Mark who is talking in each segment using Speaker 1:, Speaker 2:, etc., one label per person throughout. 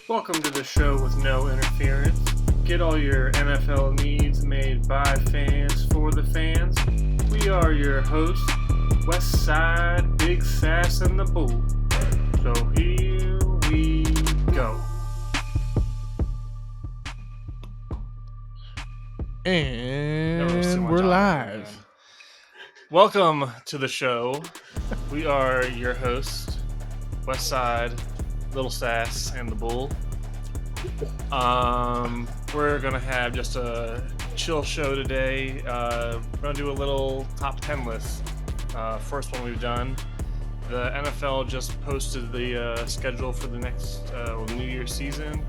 Speaker 1: Welcome to the show with no interference. Get all your NFL needs made by fans for the fans. We are your hosts, West Side, Big Sass, and the Bull. So here we go.
Speaker 2: And we're live.
Speaker 1: Welcome to the show. We are your hosts, West Side, Little Sass, and the Bull. We're gonna have just a chill show today. We're gonna do a little top 10 list. First one we've done. The NFL just posted the schedule for the next New Year's season.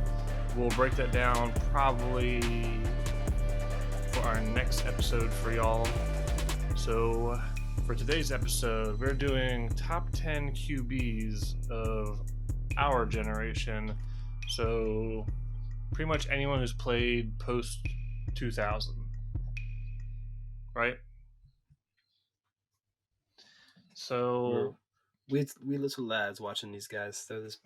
Speaker 1: We'll break that down probably for our next episode for y'all. So for today's episode, we're doing top 10 QBs of our generation. So pretty much anyone who's played post 2000, right? So
Speaker 3: we little lads watching these guys throw this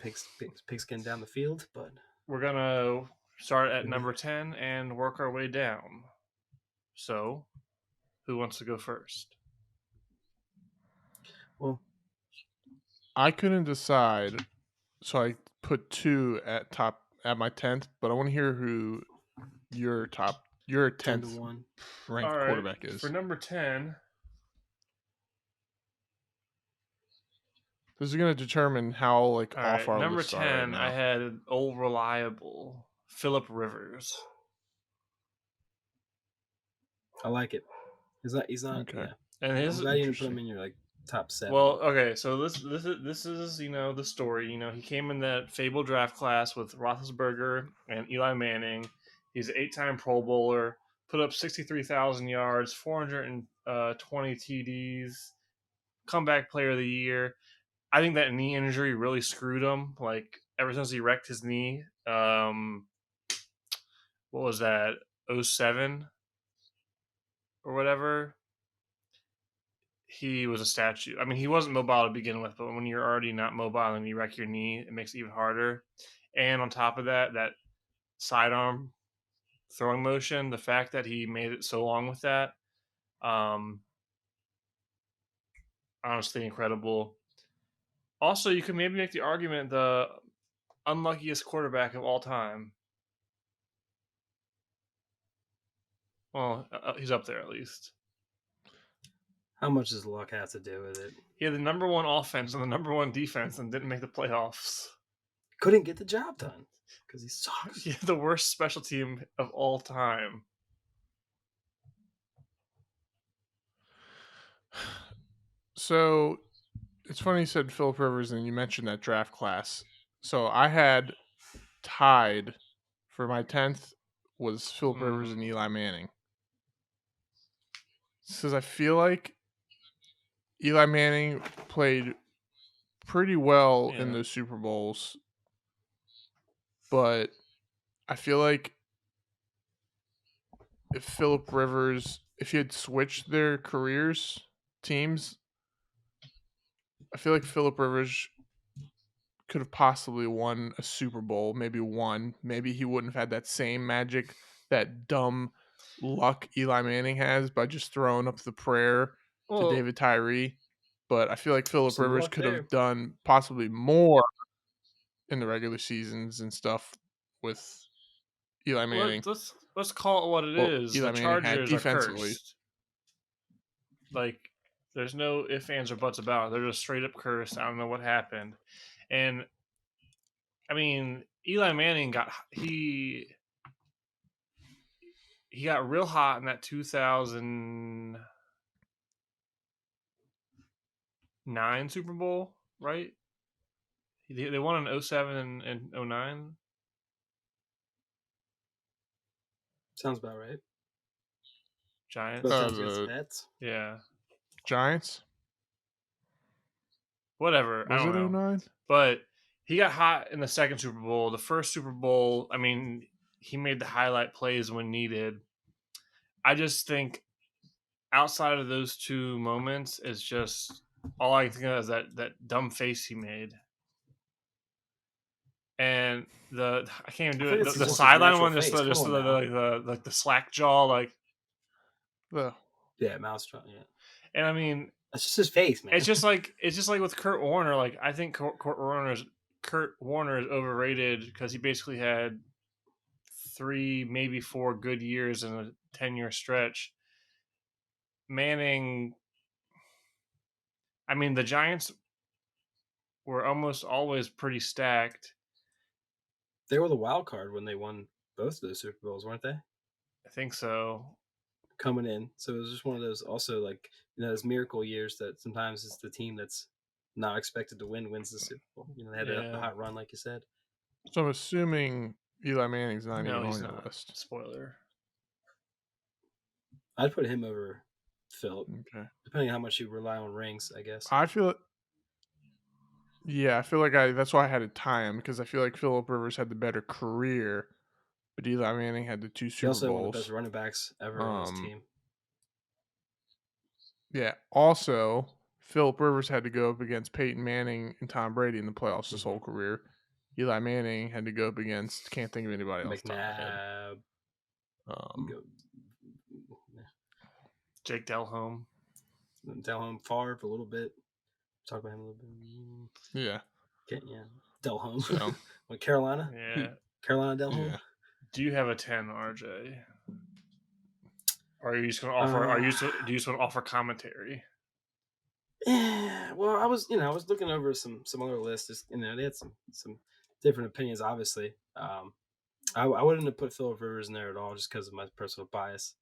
Speaker 3: pigskin down the field, but
Speaker 1: we're gonna start at number 10 and work our way down. So who wants to go first?
Speaker 3: Well,
Speaker 2: I couldn't decide, so I put two at my 10th, but I want to hear who your 10th ranked quarterback is.
Speaker 1: For number 10,
Speaker 2: this is going to determine how off our
Speaker 1: number
Speaker 2: list
Speaker 1: 10,
Speaker 2: are right now.
Speaker 1: I had old reliable Phillip Rivers.
Speaker 3: I like it. He's not
Speaker 2: okay.
Speaker 3: Yeah.
Speaker 1: And
Speaker 3: I'm glad you didn't put him in your top 7.
Speaker 1: Well, okay, so this is the story. He came in that fabled draft class with Roethlisberger and Eli Manning. He's an 8-time Pro Bowler, put up 63,000 yards, 420 TDs, comeback player of the year. I think that knee injury really screwed him. Like ever since he wrecked his knee, what was that? 07 or whatever. He was a statue. I mean, he wasn't mobile to begin with, but when you're already not mobile and you wreck your knee, it makes it even harder. And on top of that, that sidearm throwing motion, the fact that he made it so long with that, honestly incredible. Also, you could maybe make the argument the unluckiest quarterback of all time. Well, he's up there at least.
Speaker 3: How much does luck have to do with it?
Speaker 1: He had the number one offense and the number one defense and didn't make the playoffs.
Speaker 3: Couldn't get the job done because he sucks.
Speaker 1: He had the worst special team of all time.
Speaker 2: So it's funny you said Phillip Rivers and you mentioned that draft class. So I had tied for my 10th was Phillip Rivers and Eli Manning. Because I feel like Eli Manning played pretty well in those Super Bowls, but I feel like if Phillip Rivers, if he had switched their teams, I feel like Phillip Rivers could have possibly won a Super Bowl, maybe one. Maybe he wouldn't have had that same magic, that dumb luck Eli Manning has by just throwing up the prayer to David Tyree. But I feel like Phillip Rivers could have done possibly more in the regular seasons and stuff with Eli Manning.
Speaker 1: Let's call it what it is.
Speaker 2: Eli
Speaker 1: The
Speaker 2: Manning had
Speaker 1: Chargers are
Speaker 2: defensively.
Speaker 1: cursed. Like, there's no ifs, ands, or buts about it. They're just straight up cursed. I don't know what happened. And, I mean, Eli Manning got real hot in that 2009 Super Bowl, right? They won in 07 and 09.
Speaker 3: Sounds about right.
Speaker 1: Giants. Yeah.
Speaker 2: Giants.
Speaker 1: Whatever.
Speaker 2: Was
Speaker 1: I don't
Speaker 2: it
Speaker 1: know.
Speaker 2: 09?
Speaker 1: But he got hot in the second Super Bowl. The first Super Bowl, I mean, he made the highlight plays when needed. I just think outside of those two moments, it's just all I can think of is that dumb face he made. and I can't even do
Speaker 3: I think
Speaker 1: it.
Speaker 3: it's
Speaker 1: The
Speaker 3: just his
Speaker 1: sideline
Speaker 3: natural
Speaker 1: one, just
Speaker 3: face.
Speaker 1: the
Speaker 3: Come on now.
Speaker 1: the slack jaw, like,
Speaker 2: The
Speaker 3: Yeah, Mouse Strong. Yeah,
Speaker 1: and I mean,
Speaker 3: that's just his face, man.
Speaker 1: it's just like with Kurt Warner. Like, I think Kurt Warner is overrated because he basically had 3, maybe 4 good years in a 10-year stretch. Manning, I mean, the Giants were almost always pretty stacked.
Speaker 3: They were the wild card when they won both of those Super Bowls, weren't they?
Speaker 1: I think so.
Speaker 3: Coming in, so it was just one of those. Also, like those miracle years that sometimes it's the team that's not expected to wins the Super Bowl. They had the
Speaker 1: Yeah.
Speaker 3: hot run, like you said.
Speaker 2: So I'm assuming Eli Manning's not
Speaker 1: No,
Speaker 2: even
Speaker 1: he's
Speaker 2: on your
Speaker 1: not.
Speaker 2: list.
Speaker 1: Spoiler.
Speaker 3: I'd put him over Philip,
Speaker 2: Okay.
Speaker 3: depending on how much you rely on rings, I guess.
Speaker 2: I feel like that's why I had to tie him, because I feel like Phillip Rivers had the better career, but Eli Manning had the 2
Speaker 3: He
Speaker 2: Super
Speaker 3: also had one of the
Speaker 2: Bowls.
Speaker 3: best running backs ever on his team.
Speaker 2: Yeah. Also, Phillip Rivers had to go up against Peyton Manning and Tom Brady in the playoffs his whole career. Eli Manning had to go up against, can't think of anybody else.
Speaker 3: McNabb.
Speaker 1: Jake Delhomme.
Speaker 3: Favre a little bit. Talk about him a little bit.
Speaker 2: Yeah.
Speaker 3: Yeah. Delhomme.
Speaker 2: So,
Speaker 3: What, Carolina?
Speaker 1: Yeah.
Speaker 3: Carolina Delhomme?
Speaker 2: Yeah.
Speaker 1: Do you have a 10, RJ? Or are you just going to offer? Do you just want to offer commentary?
Speaker 3: Yeah. Well, I was looking over some other lists. Just, they had some different opinions. Obviously, I wouldn't have put Phillip Rivers in there at all, just because of my personal bias.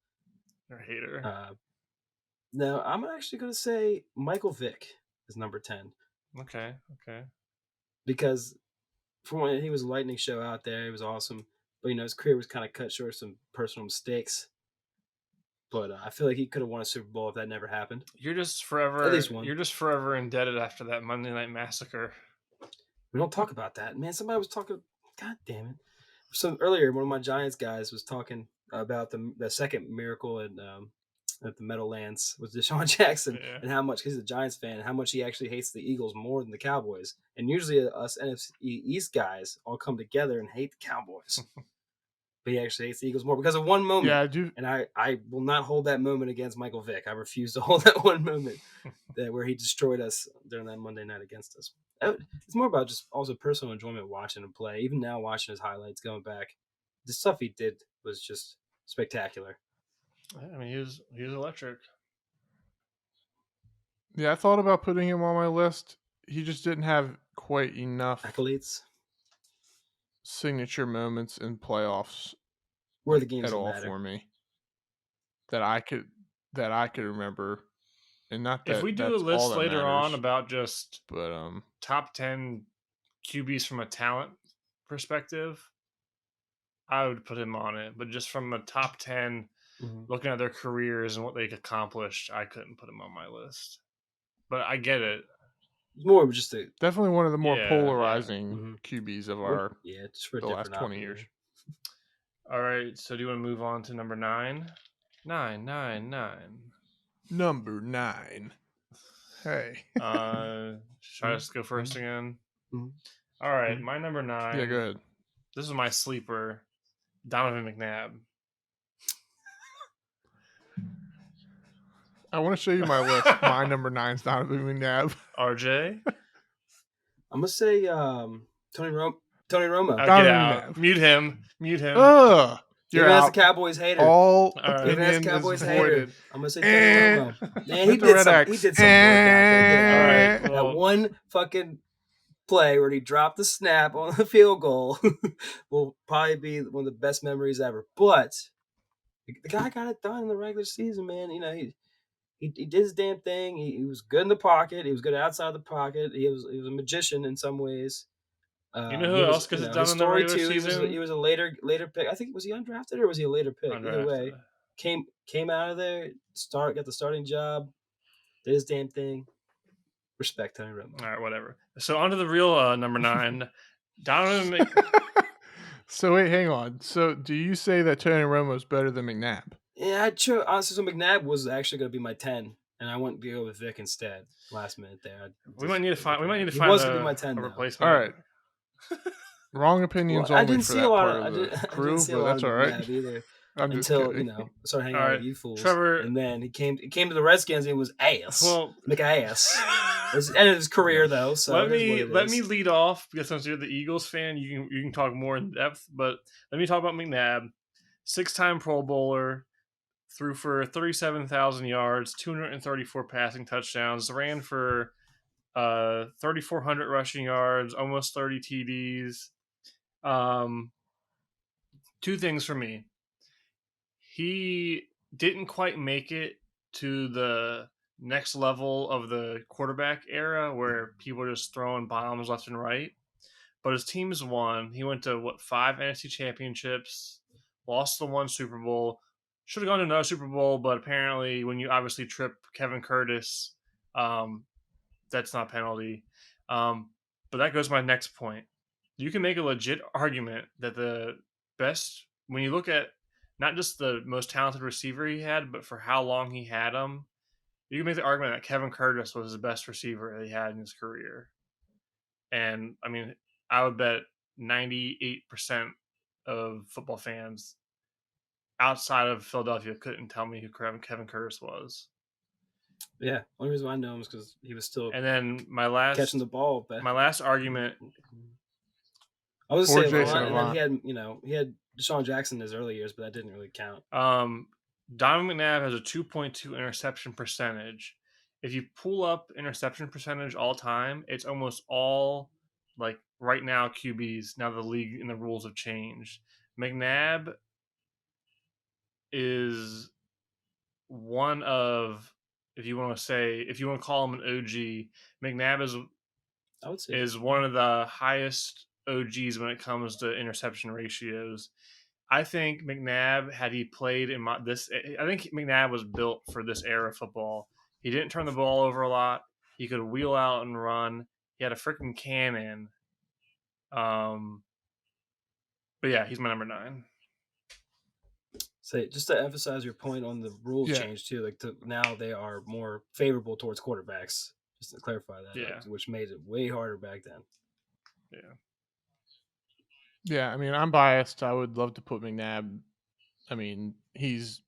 Speaker 1: Or hater?
Speaker 3: No, I'm actually going to say Michael Vick is number 10.
Speaker 1: Okay.
Speaker 3: Because for when he was a lightning show out there, he was awesome. But his career was kind of cut short of some personal mistakes. But I feel like he could have won a Super Bowl if that never happened.
Speaker 1: You're just forever.
Speaker 3: At least one.
Speaker 1: You're just forever indebted after that Monday Night Massacre.
Speaker 3: We don't talk about that, man. Somebody was talking. God damn it! So earlier, one of my Giants guys was talking about the second miracle at the Meadowlands with Deshaun Jackson, and how much he's a Giants fan, and how much he actually hates the Eagles more than the Cowboys. And usually, us NFC East guys all come together and hate the Cowboys. But he actually hates the Eagles more because of one moment.
Speaker 2: Yeah, I do.
Speaker 3: And I will not hold that moment against Michael Vick. I refuse to hold that one moment where he destroyed us during that Monday night against us. It's more about just also personal enjoyment watching him play. Even now, watching his highlights going back, the stuff he did was just spectacular.
Speaker 1: I mean, he was electric.
Speaker 2: Yeah, I thought about putting him on my list. He just didn't have quite enough
Speaker 3: accolades,
Speaker 2: signature moments in playoffs
Speaker 3: where the games
Speaker 2: at all
Speaker 3: matter
Speaker 2: for me that I could remember. And not that
Speaker 1: if we do a list later on about just top 10 QBs from a talent perspective, I would put him on it. But just from a top 10, looking at their careers and what they accomplished, I couldn't put him on my list. But I get it.
Speaker 3: It's more of just
Speaker 2: definitely one of the more polarizing QBs of
Speaker 3: just for
Speaker 2: the last 20 years.
Speaker 1: All right, so do you want to move on to number 9? 9.
Speaker 2: Number 9. Hey.
Speaker 1: Should I just go first again?
Speaker 3: Mm-hmm.
Speaker 1: All right, my number 9.
Speaker 2: Yeah, go ahead.
Speaker 1: This is my sleeper, Donovan McNabb.
Speaker 2: I want to show you my list. My number 9 is Donovan McNabb.
Speaker 1: RJ?
Speaker 3: I'm going to say Tony Romo.
Speaker 1: Get out. Mute him.
Speaker 2: Ugh.
Speaker 3: You're as a Cowboys hater.
Speaker 2: All
Speaker 3: even as a Cowboys hater. I'm going to say Tony Romo. Man, he did some work out there. That one fucking play where he dropped the snap on the field goal will probably be one of the best memories ever. But the guy got it done in the regular season, man. He did his damn thing. He was good in the pocket. He was good outside the pocket. He was a magician in some ways.
Speaker 1: You know who else gets it done in the regular season?
Speaker 3: He was a later pick. I think, was he undrafted or was he a later pick?
Speaker 1: Undrafted.
Speaker 3: Either way, came out of there, got the starting job, did his damn thing. Respect Tony Romo.
Speaker 1: All right, whatever. So on to the real number 9, Donovan.
Speaker 2: So wait, hang on. So do you say that Tony Romo is better than McNabb?
Speaker 3: Yeah, true. Honestly, so McNabb was actually going to be my 10, and I went to go with Vic instead. Last minute there.
Speaker 1: We might need to find.
Speaker 3: He was going to be my 10.
Speaker 1: A replacement.
Speaker 2: All right. Wrong opinions only
Speaker 3: I didn't
Speaker 2: for
Speaker 3: see
Speaker 2: that
Speaker 3: a lot
Speaker 2: part
Speaker 3: of.
Speaker 2: of the
Speaker 3: I
Speaker 2: crew,
Speaker 3: didn't see a
Speaker 2: but
Speaker 3: lot
Speaker 2: that's
Speaker 3: of
Speaker 2: all right.
Speaker 3: McNabb either.
Speaker 2: I'm just
Speaker 3: Until
Speaker 2: kidding.
Speaker 3: started hanging
Speaker 1: All
Speaker 3: out
Speaker 1: right,
Speaker 3: with you fools,
Speaker 1: Trevor.
Speaker 3: and then he came to the Redskins. And it was ass.
Speaker 1: Well,
Speaker 3: McAss. It's ended his career though. So
Speaker 1: let me lead off because since you're the Eagles fan, you can talk more in depth. But let me talk about McNabb, 6-time Pro Bowler, threw for 37,000 yards, 234 passing touchdowns, ran for 3,400 rushing yards, almost 30 TDs. Two things for me. He didn't quite make it to the next level of the quarterback era where people are just throwing bombs left and right. But his teams won. He went to 5 NFC championships, lost the one Super Bowl, should have gone to another Super Bowl, but apparently when you obviously trip Kevin Curtis, that's not a penalty. But that goes to my next point. You can make a legit argument that the best, when you look at not just the most talented receiver he had, but for how long he had him, you can make the argument that Kevin Curtis was the best receiver that he had in his career. And I mean, I would bet 98% of football fans outside of Philadelphia couldn't tell me who Kevin Curtis was.
Speaker 3: Yeah, only reason why I know him is because he was still.
Speaker 1: And then my last
Speaker 3: catching the ball.
Speaker 1: My last argument.
Speaker 3: I was saying, and then he had Deshaun Jackson in his early years, but that didn't really count.
Speaker 1: Donovan McNabb has a 2.2 interception percentage. If you pull up interception percentage all time, it's almost all like right now QBs. Now the league and the rules have changed. McNabb is one of, if you want to call him an OG, McNabb is one of the highest OGs when it comes to interception ratios. I think McNabb, had he played in I think McNabb was built for this era of football. He didn't turn the ball over a lot. He could wheel out and run. He had a freaking cannon. But yeah, he's my number 9.
Speaker 3: Say, just to emphasize your point on the rules change too, like now they are more favorable towards quarterbacks. Just to clarify that, which made it way harder back then.
Speaker 1: Yeah.
Speaker 2: Yeah, I mean, I'm biased. I would love to put McNabb. I mean, he's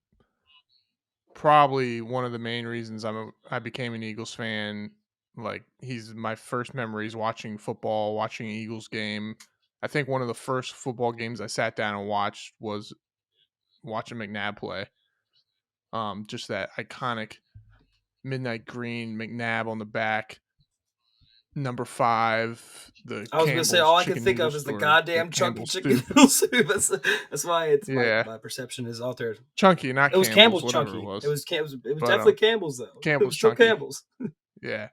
Speaker 2: probably one of the main reasons I became an Eagles fan. Like, he's my first memories watching football, watching an Eagles game. I think one of the first football games I sat down and watched was watching McNabb play. Just that iconic midnight green McNabb on the back. Number 5,
Speaker 3: I was going to say, all I can think of is the goddamn chunky chicken noodle soup. That's why it's my perception is altered.
Speaker 2: Chunky, not Campbell's.
Speaker 3: It was Campbell's chunky.
Speaker 2: It was
Speaker 3: definitely Campbell's though.
Speaker 2: Campbell's
Speaker 3: chunky. Campbell's.
Speaker 2: Yeah.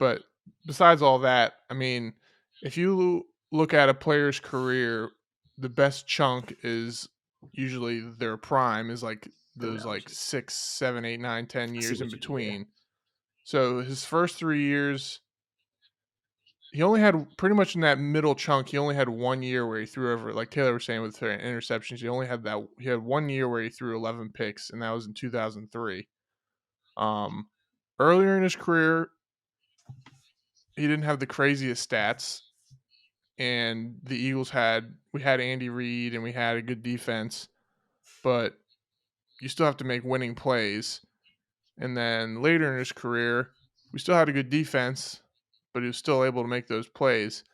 Speaker 2: But besides all that, I mean, if you look at a player's career, the best chunk is usually their prime is like those like 6, 7, 8, 9, 10 years in between. Yeah. So his first 3 years, he only had pretty much in that middle chunk. He only had 1 year where he threw over, like Taylor was saying with her interceptions. He had 1 year where he threw 11 picks, and that was in 2003. Earlier in his career, he didn't have the craziest stats, and the Eagles we had Andy Reid and we had a good defense, but you still have to make winning plays. And then later in his career, we still had a good defense, but he was still able to make those plays.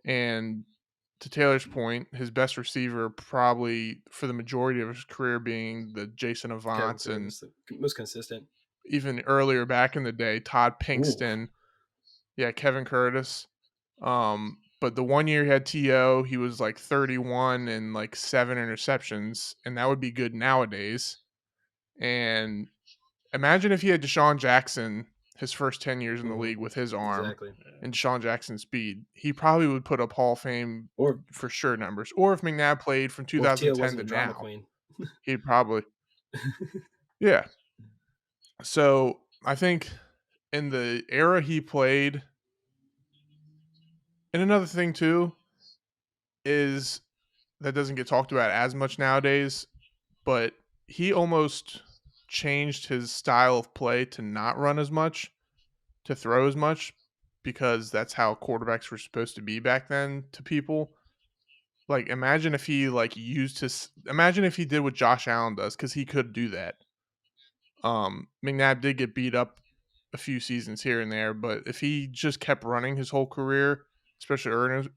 Speaker 2: And to Taylor's point, his best receiver probably for the majority of his career being the Jason Avants and
Speaker 3: most consistent.
Speaker 2: Even earlier back in the day, Todd Pinkston. Ooh. Yeah, Kevin Curtis. But the 1 year he had T.O., he was like 31 and like 7 interceptions, and that would be good nowadays. And imagine if he had Deshaun Jackson his first 10 years in the league with his arm and Deshaun Jackson's speed. He probably would put up Hall of Fame for sure numbers. Or if McNabb played from 2010 to now, he'd probably. Yeah. So I think in the era he played, and another thing too is that doesn't get talked about as much nowadays, but he almost changed his style of play to not run as much, to throw as much, because that's how quarterbacks were supposed to be back then to people. Like, imagine if he imagine if he did what Josh Allen does, because he could do that. McNabb did get beat up a few seasons here and there, but if he just kept running his whole career, especially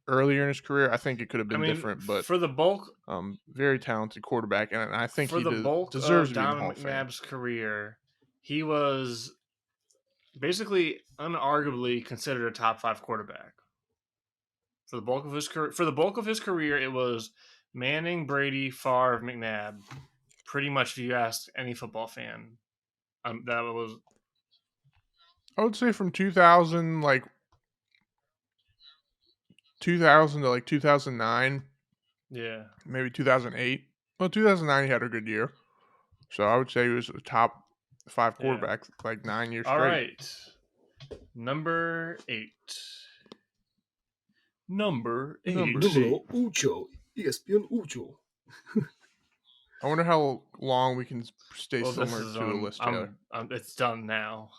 Speaker 2: earlier in his career, I think it could have been different. But
Speaker 1: for the bulk,
Speaker 2: very talented quarterback, and I think
Speaker 1: for
Speaker 2: he
Speaker 1: the bulk
Speaker 2: deserves
Speaker 1: of
Speaker 2: to be in the Hall of
Speaker 1: Donovan
Speaker 2: Fame.
Speaker 1: McNabb's career, he was basically unarguably considered a top 5 quarterback. For the bulk of his career, it was Manning, Brady, Favre, McNabb. Pretty much, if you ask any football fan, that was.
Speaker 2: I would say from 2000 to 2009.
Speaker 1: Yeah.
Speaker 2: Maybe 2008. Well, 2009 he had a good year, so I would say he was a top 5 quarterback like 9 years straight.
Speaker 1: All right, number 8. Number 8.
Speaker 3: Numero ucho. ESPN ucho.
Speaker 2: I wonder how long we can stay similar to a list, Taylor.
Speaker 1: It's done now.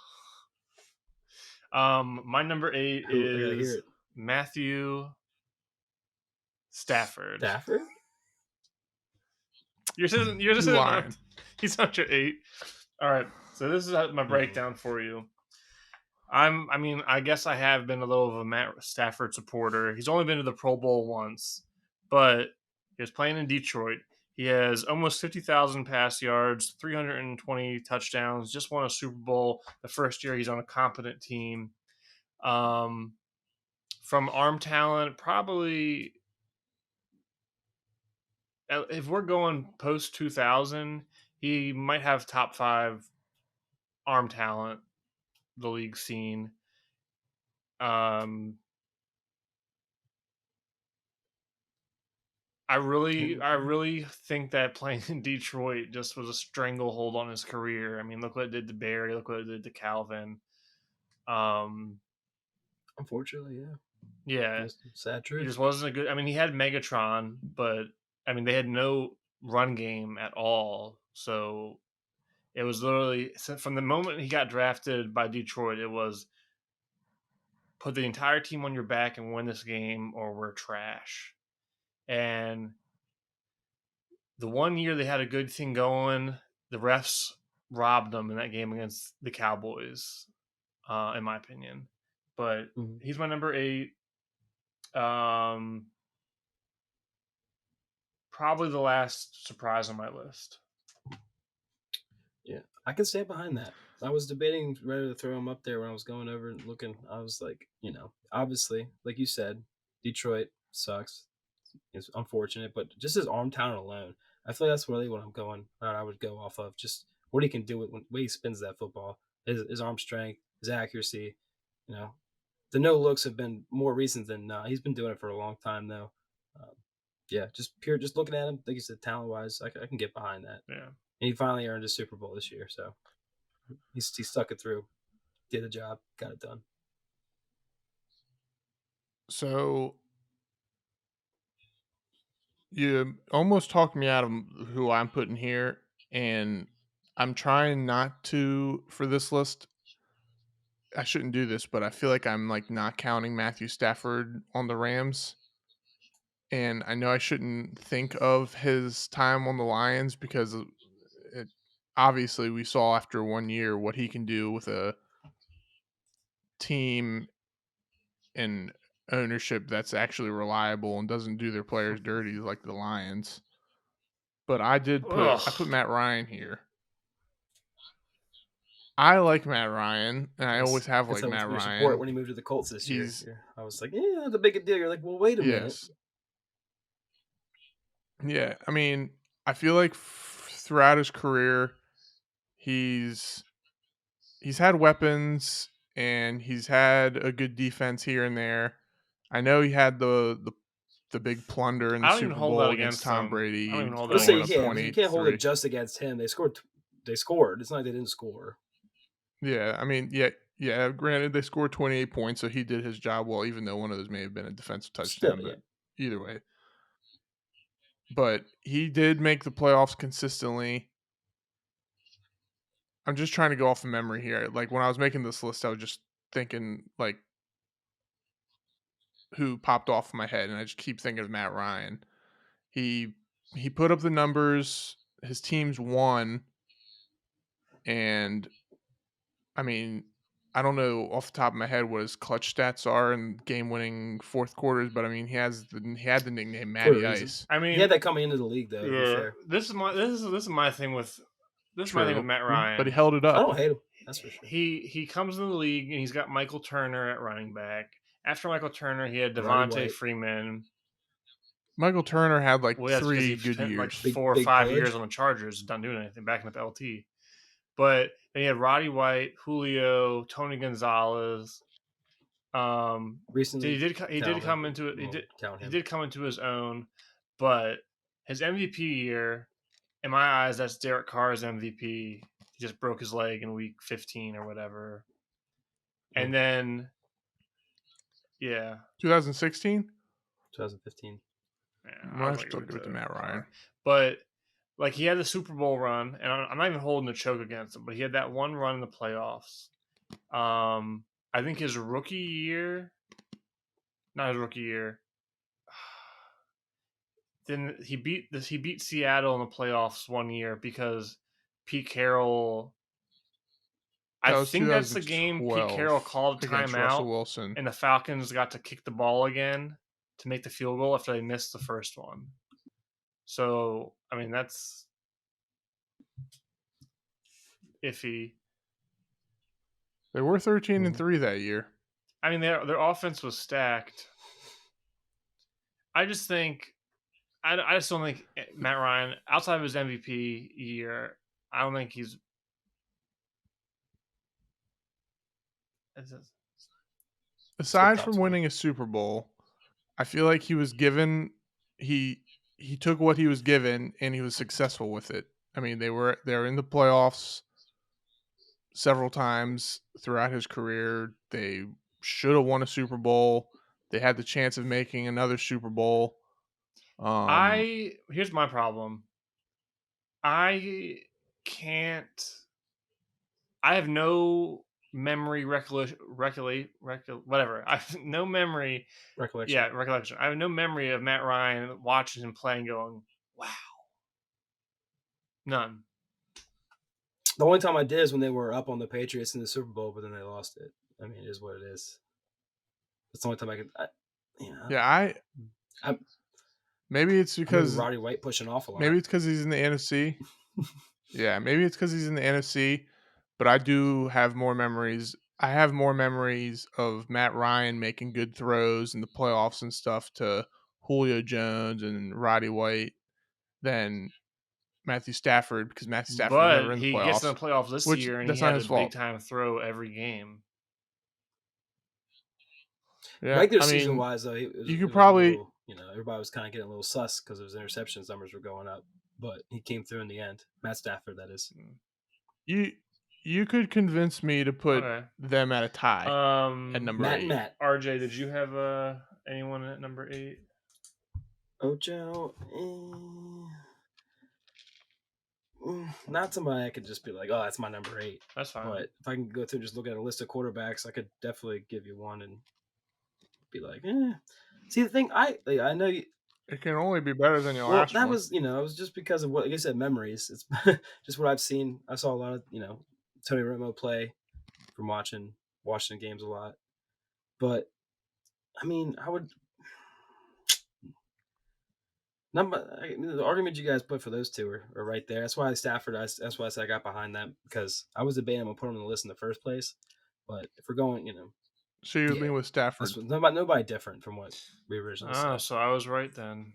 Speaker 1: My number 8 is Matthew Stafford.
Speaker 3: Stafford?
Speaker 1: Yours isn't. He's not your 8. All right, so this is my breakdown for you. I guess I have been a little of a Matt Stafford supporter. He's only been to the Pro Bowl once, but he was playing in Detroit. He has almost 50,000 pass yards, 320 touchdowns, just won a Super Bowl the first year he's on a competent team. From arm talent, probably, if we're going post 2000, he might have top 5 arm talent the league seen. I really think that playing in Detroit just was a stranglehold on his career. I mean, look what it did to Barry. Look what it did to Calvin.
Speaker 3: Unfortunately, yeah.
Speaker 1: Yeah.
Speaker 3: Sad truth.
Speaker 1: He just wasn't a good. I mean, he had Megatron, but I mean, they had no run game at all. So it was literally from the moment he got drafted by Detroit, it was put the entire team on your back and win this game, or we're trash. And the one year they had a good thing going, the refs robbed them in that game against the Cowboys, in my opinion. But he's my number 8. Probably the last surprise on my list.
Speaker 3: Yeah, I can stand behind that. I was debating whether to throw him up there when I was going over and looking. I was like, obviously, like you said, Detroit sucks. It's unfortunate, but just his arm talent alone, I feel like that's really what I would go off of. Just what he can do with when he spins that football, his arm strength, his accuracy. The no looks have been more recent than not. He's been doing it for a long time though. Just looking at him, like you said, talent wise, I can get behind that.
Speaker 1: Yeah,
Speaker 3: and he finally earned a Super Bowl this year, so he stuck it through, did the job, got it done.
Speaker 2: So you almost talked me out of who I'm putting here, and I'm trying not to for this list. I shouldn't do this, but I feel like I'm not counting Matthew Stafford on the Rams. And I know I shouldn't think of his time on the Lions because obviously we saw after 1 year what he can do with a team and ownership that's actually reliable and doesn't do their players dirty like the Lions. But I put Matt Ryan here. I like Matt Ryan, and I always have liked Matt Ryan.
Speaker 3: Support when he moved to the Colts this year. I was like, yeah, that's a big deal. You're like, well, wait a minute.
Speaker 2: Yeah, I mean, I feel like throughout his career, he's had weapons and he's had a good defense here and there. I know he had the big plunder in the Super Bowl against Tom Brady.
Speaker 3: You can't hold it just against him. They scored. It's not like they didn't score.
Speaker 2: Yeah, I mean, yeah. Granted, they scored 28 points, so he did his job well, even though one of those may have been a defensive touchdown. But either way. But he did make the playoffs consistently. I'm just trying to go off of memory here. Like when I was making this list, I was just thinking who popped off my head, and I just keep thinking of Matt Ryan. He put up the numbers. His teams won, and I mean, I don't know off the top of my head what his clutch stats are in game-winning fourth quarters, but I mean, he had the nickname Matty Ice.
Speaker 1: I mean,
Speaker 3: he had that coming into the league though.
Speaker 1: Yeah, this is my thing with Matt Ryan.
Speaker 2: But he held it up.
Speaker 3: I don't hate him. That's for sure.
Speaker 1: He comes into the league and he's got Michael Turner at running back. After Michael Turner, he had Devontae Freeman.
Speaker 2: Michael Turner had like 3 good years,
Speaker 1: like 4 or 5 years on the Chargers, not doing anything, backing up LT. But then he had Roddy White, Julio, Tony Gonzalez.
Speaker 3: Recently,
Speaker 1: he did come into it. He did come into his own, but his MVP year, in my eyes, that's Derek Carr's MVP. He just broke his leg in week 15 or whatever, and then
Speaker 2: 2016,
Speaker 3: 2015.
Speaker 2: Yeah, I'm still good with Matt Ryan,
Speaker 1: but like he had the Super Bowl run, and I'm not even holding a choke against him, but he had that one run in the playoffs. I think his rookie year, not his rookie year. Then he beat Seattle in the playoffs one year because Pete Carroll. I think that's the game Pete Carroll called timeout, and the Falcons got to kick the ball again to make the field goal after they missed the first one. So, I mean, that's iffy.
Speaker 2: They were 13-3 that year.
Speaker 1: I mean, their offense was stacked. I just don't think Matt Ryan, outside of his MVP year, I don't think he's.
Speaker 2: Aside from winning a Super Bowl, I feel like he was given he took what he was given and he was successful with it. I mean, they were in the playoffs several times throughout his career. They should have won a Super Bowl. They had the chance of making another Super Bowl.
Speaker 1: Here's my problem. I have no memory recollection. I have no memory recollection. Yeah, recollection. I have no memory of Matt Ryan watching him play and going, "Wow." None.
Speaker 3: The only time I did is when they were up on the Patriots in the Super Bowl, but then they lost it. I mean, it is what it is. That's the only time I could.
Speaker 2: Maybe it's because
Speaker 3: Roddy White pushing off a lot.
Speaker 2: Maybe it's because he's in the NFC. Yeah, maybe it's because he's in the NFC. But I do have more memories. I have more memories of Matt Ryan making good throws in the playoffs and stuff to Julio Jones and Roddy White than Matthew Stafford, because Matthew Stafford was never in the playoffs.
Speaker 1: He gets in the playoffs this year, and he had a big-time throw every game.
Speaker 3: Yeah, regular season-wise, though, you could probably... everybody was kind of getting a little sus because his interceptions numbers were going up, but he came through in the end. Matt Stafford, that is.
Speaker 2: You could convince me to put them at a tie at number 8.
Speaker 3: Matt.
Speaker 1: RJ, did you have anyone at number 8?
Speaker 3: Ocho, not somebody I could just be like, oh, that's my number 8.
Speaker 1: That's fine.
Speaker 3: But if I can go through and just look at a list of quarterbacks, I could definitely give you one and be like, See, the thing, I know you.
Speaker 2: It can only be better than your last one.
Speaker 3: That was, it was just because of what, like I said, memories. It's just what I've seen. I saw a lot of, Tony Romo play from watching Washington games a lot. But, I mean, I would. The argument you guys put for those two are right there. That's why Stafford, that's why I said I got behind that, because I was debating on putting him on the list in the first place. But if we're going,
Speaker 2: So you're leaning with Stafford.
Speaker 3: Nobody different from what we originally said.
Speaker 1: So I was right then.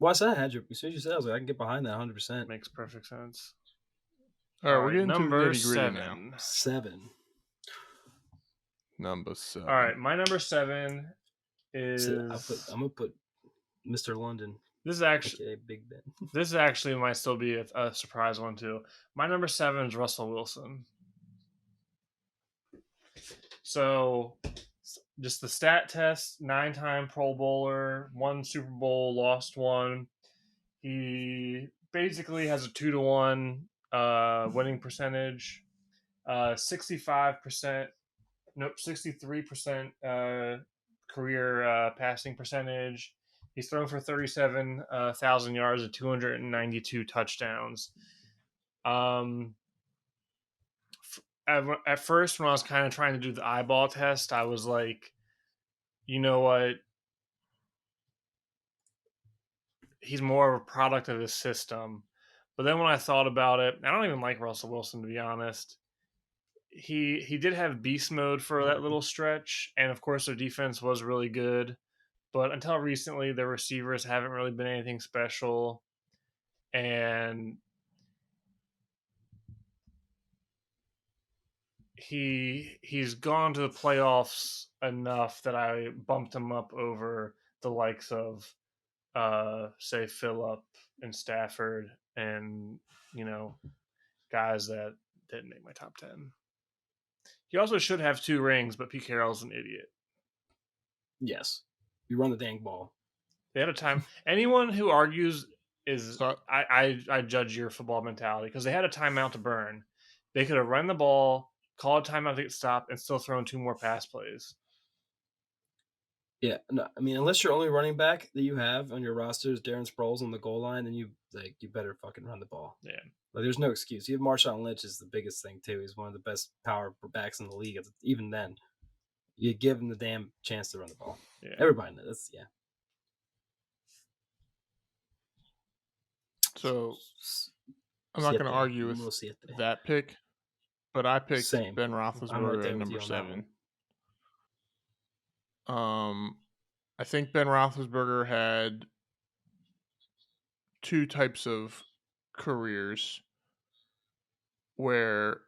Speaker 3: Well, I said I had you. As soon as you said, I was like, I can get behind that 100%.
Speaker 1: Makes perfect sense.
Speaker 2: All right, we're getting
Speaker 1: number
Speaker 2: to the nitty-gritty now.
Speaker 3: 7.
Speaker 2: Number 7.
Speaker 1: All right, my number 7 is.
Speaker 3: I'm gonna put Mr. London.
Speaker 1: This is actually
Speaker 3: Big Ben.
Speaker 1: This actually might still be a surprise one too. My number 7 is Russell Wilson. So, just the stat test: 9-time Pro Bowler, 1 Super Bowl, lost 1. He basically has a 2-to-1 winning percentage, 63% career passing percentage. He's thrown for 37,000 yards and 292 touchdowns. At first, when I was kind of trying to do the eyeball test, I was like, you know what? He's more of a product of his system. But then when I thought about it, I don't even like Russell Wilson, to be honest. He did have beast mode for that little stretch, and of course their defense was really good. But until recently, their receivers haven't really been anything special. And he's gone to the playoffs enough that I bumped him up over the likes of say Phillip and Stafford and guys that didn't make my top 10. He also should have 2 rings, but Pete Carroll's an idiot.
Speaker 3: Yes. You run the dang ball.
Speaker 1: They had a time. Anyone who argues is I judge your football mentality, because they had a timeout to burn. They could have run the ball, called a timeout to get stopped, and still thrown 2 more pass plays.
Speaker 3: Yeah, no, I mean, unless your only running back that you have on your roster is Darren Sproles on the goal line, then you better fucking run the ball.
Speaker 1: Yeah,
Speaker 3: like there's no excuse. You have Marshawn Lynch is the biggest thing too. He's one of the best power backs in the league. Even then, you give him the damn chance to run the ball.
Speaker 1: Yeah,
Speaker 3: everybody knows. Yeah.
Speaker 2: So I'm not going to argue with that pick, but I picked Ben Roethlisberger at number 7. I think Ben Roethlisberger had 2 types of careers, where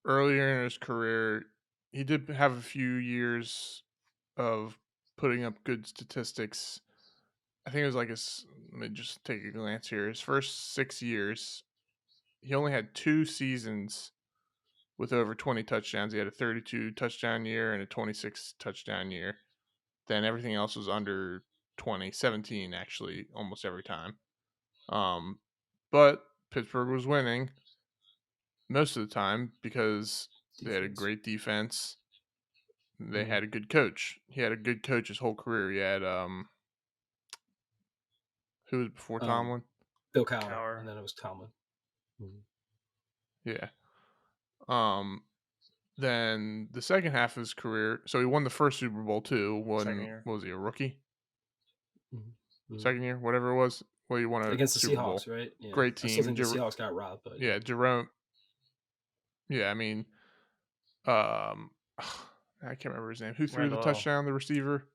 Speaker 2: earlier in his career, he did have a few years of putting up good statistics. I think it was like let me just take a glance here. His first 6 years, he only had 2 seasons with over 20 touchdowns. He had a 32 touchdown year and a 26 touchdown year. Then everything else was under 20, 17 actually, almost every time. But Pittsburgh was winning most of the time because they had a great defense. They had a good coach. He had a good coach his whole career. He had who was before Tomlin?
Speaker 3: Bill Cowher, and then it was Tomlin.
Speaker 2: Yeah. Then the second half of his career, so he won the first Super Bowl too. Was he a rookie? Second year, whatever it was. Well, you won
Speaker 3: against the
Speaker 2: Super
Speaker 3: Seahawks,
Speaker 2: Bowl.
Speaker 3: right? Yeah.
Speaker 2: Great team.
Speaker 3: I still think the Seahawks got robbed, but
Speaker 2: yeah, Jerome. Yeah, I mean, I can't remember his name. Who threw the touchdown? The receiver.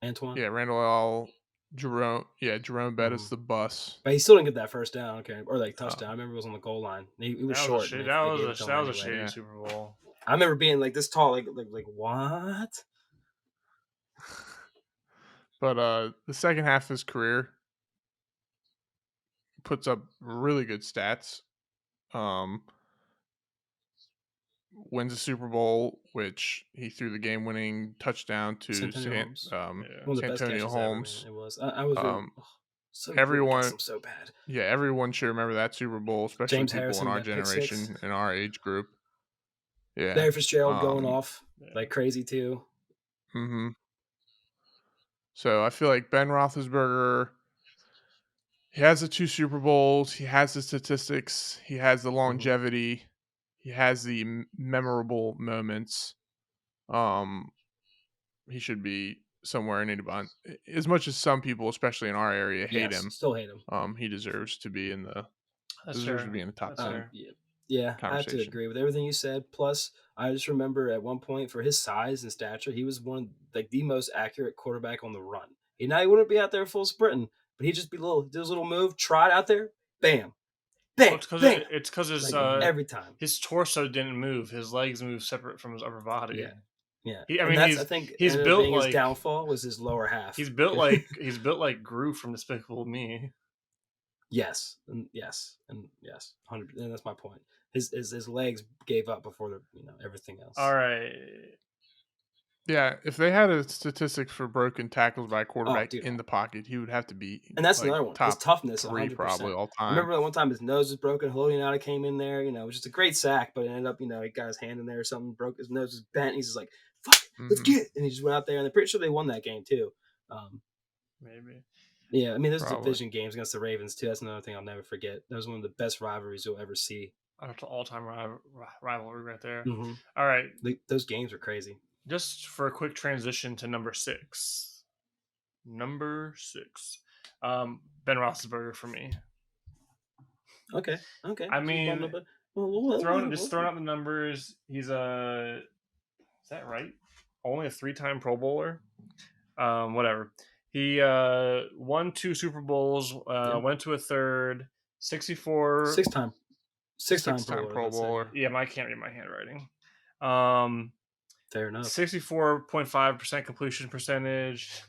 Speaker 3: Antoine.
Speaker 2: Yeah, Randall Jerome. Yeah, Jerome Bettis, the bus.
Speaker 3: But he still didn't get that first down, okay, or like touchdown. I remember it was on the goal line. He was short.
Speaker 1: That was a shady Super Bowl.
Speaker 3: I remember being like this tall, like what?
Speaker 2: But the second half of his career puts up really good stats. Wins a Super Bowl, which he threw the game-winning touchdown to Santonio Holmes.
Speaker 3: It was. I was so
Speaker 2: everyone.
Speaker 3: I'm so bad.
Speaker 2: Yeah, everyone should remember that Super Bowl, especially
Speaker 3: James
Speaker 2: people
Speaker 3: Harrison,
Speaker 2: in our generation, in our age group. Yeah,
Speaker 3: Larry Fitzgerald going off like crazy too.
Speaker 2: Mm-hmm. So I feel like Ben Roethlisberger, he has the 2 Super Bowls, he has the statistics, he has the longevity, he has the memorable moments. He should be somewhere in Edubon. As much as some people, especially in our area, hate him,
Speaker 3: still hate him.
Speaker 2: He deserves to be in the top 10.
Speaker 3: Yeah, I have to agree with everything you said. Plus, I just remember at one point, for his size and stature, he was one of the most accurate quarterback on the run. He wouldn't be out there full sprinting, but he'd just be do his little move, trot out there, bam, bam.
Speaker 1: Well, it's because his
Speaker 3: every time
Speaker 1: his torso didn't move. His legs moved separate from his upper body.
Speaker 3: Yeah.
Speaker 1: I think he's built like
Speaker 3: his downfall was his lower half.
Speaker 1: He's built like Gru from Despicable Me.
Speaker 3: Yes, and 100%. And that's my point. His legs gave up before everything else.
Speaker 1: All right.
Speaker 2: Yeah, if they had a statistic for broken tackles by a quarterback in the pocket, he would have to be.
Speaker 3: And that's another one. His toughness,
Speaker 2: 3 100%. Probably all time.
Speaker 3: I remember that one time his nose was broken. Haloti came in there. It was just a great sack, but it ended up, he got his hand in there or something, broke his nose, was bent. He's just like fuck it, let's get it. And he just went out there, and I'm pretty sure they won that game too.
Speaker 1: Maybe.
Speaker 3: Yeah, I mean, those division games against the Ravens too. That's another thing I'll never forget. That was one of the best rivalries you'll ever see.
Speaker 1: All-time rivalry right there.
Speaker 3: Mm-hmm.
Speaker 1: All right.
Speaker 3: Those games were crazy.
Speaker 1: Just for a quick transition to number 6. Number 6. Ben Roethlisberger for me.
Speaker 3: Okay.
Speaker 1: I mean, throwing out the numbers, he's is that right? Only a 3-time Pro Bowler. Whatever. He won 2 Super Bowls, went to a third, 64
Speaker 3: 6-time
Speaker 2: Pro Bowler.
Speaker 1: Yeah, I can't read my handwriting.
Speaker 3: Fair enough.
Speaker 1: 64.5% completion percentage,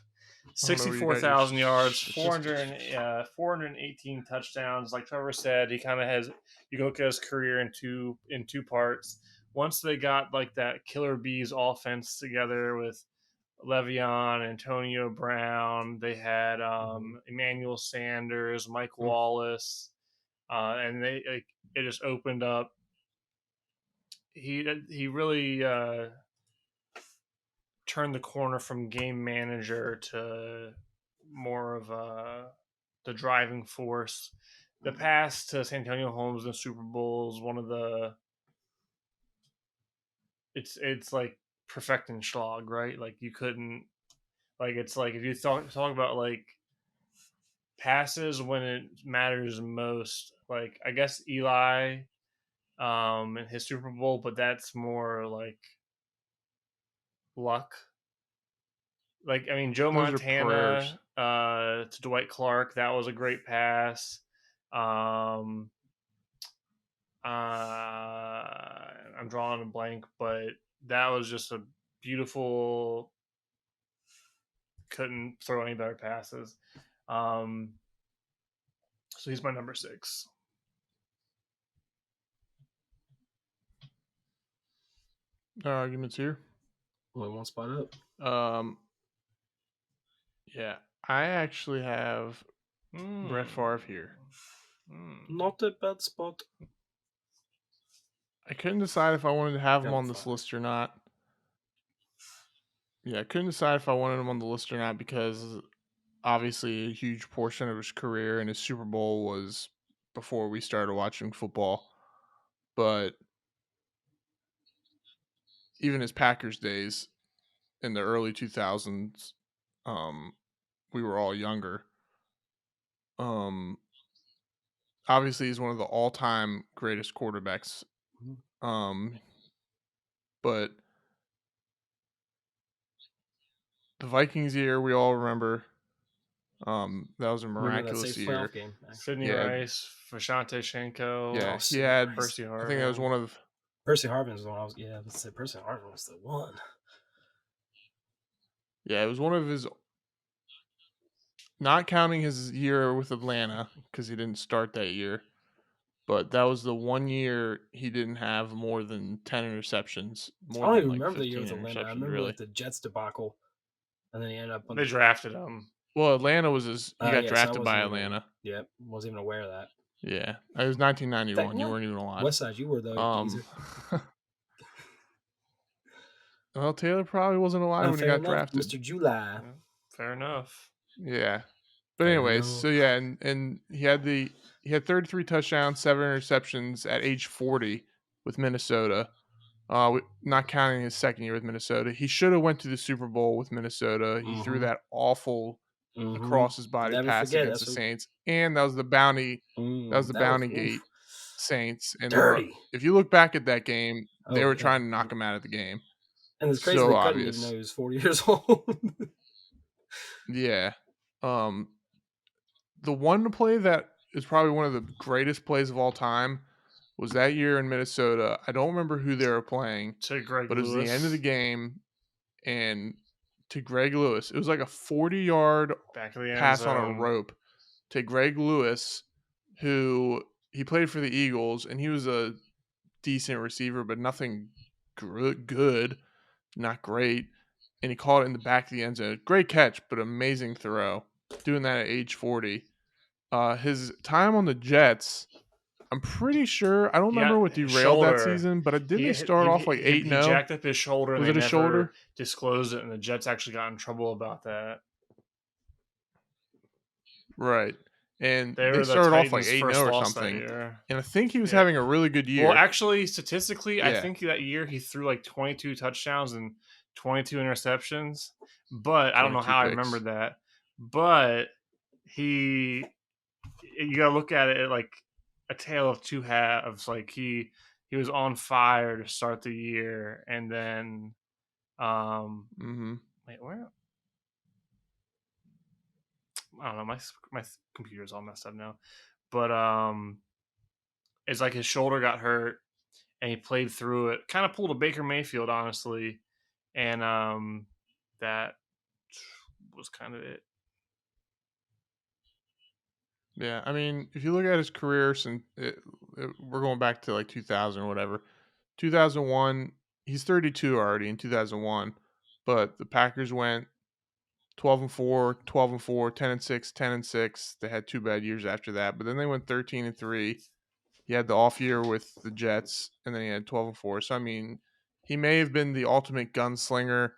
Speaker 1: 64,000 yards, 418 touchdowns. Like Trevor said, he kind of has. You look at his career in two parts. Once they got like that Killer Bees offense together with Le'Veon, Antonio Brown, they had Emmanuel Sanders, Mike Wallace, and it just opened up. He really turned the corner from game manager to more of the driving force. The pass to Santonio Holmes in the Super Bowl is one of the. It's like perfecting Schlag, right? Like you couldn't. Like it's like if you talk about like passes when it matters most. Like I guess Eli, in his Super Bowl, but that's more like luck. Like I mean, Joe Montana to Dwight Clark, that was a great pass. I'm drawing a blank, but that was just a beautiful. Couldn't throw any better passes. So he's my number 6.
Speaker 2: Arguments here.
Speaker 3: Only one spot up.
Speaker 2: Yeah, I actually have Brett Favre here.
Speaker 3: Not a bad spot.
Speaker 2: I couldn't decide if I wanted to have him on this list or not. Yeah, I couldn't decide if I wanted him on the list or not because obviously a huge portion of his career and his Super Bowl was before we started watching football. But even his Packers days in the early 2000s, we were all younger. Obviously he's one of the all-time greatest quarterbacks. But the Vikings year we all remember. That was a miraculous year.
Speaker 3: Game,
Speaker 1: Sidney Rice, Vashante Shenko.
Speaker 2: Yeah, he had
Speaker 1: Percy Harvin.
Speaker 2: I think that was one of
Speaker 3: Percy Harvin was the one I was. Yeah, let's say Percy Harvin was the one.
Speaker 2: Yeah, it was one of his. Not counting his year with Atlanta because he didn't start that year, but that was the one year he didn't have more than 10 interceptions.
Speaker 3: I don't even remember the year with Atlanta. I remember like the Jets debacle, and then he ended up.
Speaker 1: They drafted him.
Speaker 2: Well, Atlanta was his. He got drafted by Atlanta.
Speaker 3: Yep, wasn't even aware of that.
Speaker 2: Yeah, it was 1991. You weren't even alive.
Speaker 3: What size you were though?
Speaker 2: Well, Taylor probably wasn't alive when he got drafted.
Speaker 3: Mr. July.
Speaker 1: Fair enough.
Speaker 2: Yeah, but anyways, so yeah, and he had 33 touchdowns, 7 interceptions at age 40 with Minnesota. Not counting his second year with Minnesota, he should have went to the Super Bowl with Minnesota. He threw that awful across his body pass against the Saints, and that was the bounty. That was the bounty gate Saints. And if you look back at that game, they were trying to knock him out of the game.
Speaker 3: And it's crazy they couldn't even know he was 40 years old.
Speaker 2: Yeah. The one play that is probably one of the greatest plays of all time was that year in Minnesota. I don't remember who they were playing, but it was the end of the game, and to Greg Lewis. It was like a 40-yard pass on a rope to Greg Lewis, who he played for the Eagles, and he was a decent receiver, but nothing good, not great. And he caught it in the back of the end zone. Great catch, but amazing throw. Doing that at age 40. His time on the Jets, I'm pretty sure. I don't remember what derailed that season, but didn't he start off like 8-0?
Speaker 1: He jacked up his shoulder.
Speaker 2: Was
Speaker 1: and
Speaker 2: it a shoulder?
Speaker 1: Disclosed it, and the Jets actually got in trouble about that.
Speaker 2: Right. And they started off like 8-0 or something. And I think he was having a really good year.
Speaker 1: Well, actually, statistically, I think that year he threw like 22 touchdowns and 22 interceptions. But I don't know how I remember that. But you got to look at it like a tale of two halves. Like he was on fire to start the year, and then wait, where? I don't know. My computer's all messed up now, but it's like his shoulder got hurt, and he played through it. Kind of pulled a Baker Mayfield, honestly, and that was kind of it.
Speaker 2: Yeah, I mean, if you look at his career, we're going back to like 2000 or whatever. 2001, he's 32 already in 2001, but the Packers went 12-4, 12-4, 10-6, 10-6. They had 2 bad years after that, but then they went 13-3. He had the off year with the Jets, and then he had 12-4. So I mean, he may have been the ultimate gunslinger,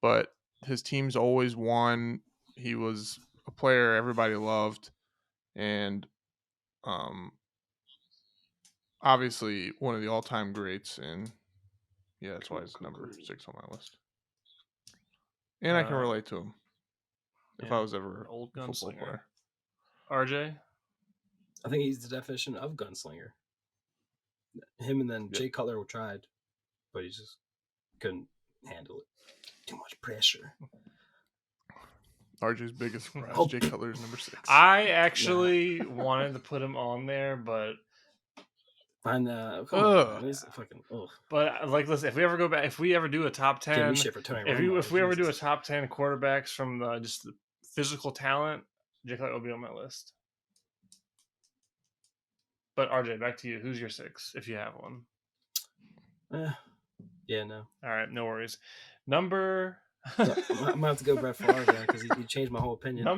Speaker 2: but his teams always won. He was a player everybody loved, and obviously one of the all-time greats. And yeah, that's why he's number 6 on my list. And I can relate to him if I was ever an old football player.
Speaker 1: RJ?
Speaker 3: I think he's the definition of gunslinger. Him and then Jay Cutler tried, but he just couldn't handle it. Too much pressure.
Speaker 2: RJ's biggest surprise. Jay Cutler's number 6.
Speaker 1: I actually wanted to put him on there, but
Speaker 3: I know.
Speaker 1: But like, listen, if we ever go back, if we ever do a top 10, if we ever do a top 10 quarterbacks from just the physical talent, Jay Cutler will be on my list. But RJ, back to you. Who's your 6, if you have one?
Speaker 3: Yeah, no.
Speaker 1: All right, no worries. Number.
Speaker 3: I'm gonna have to go Brett Favre again because he changed my whole opinion. I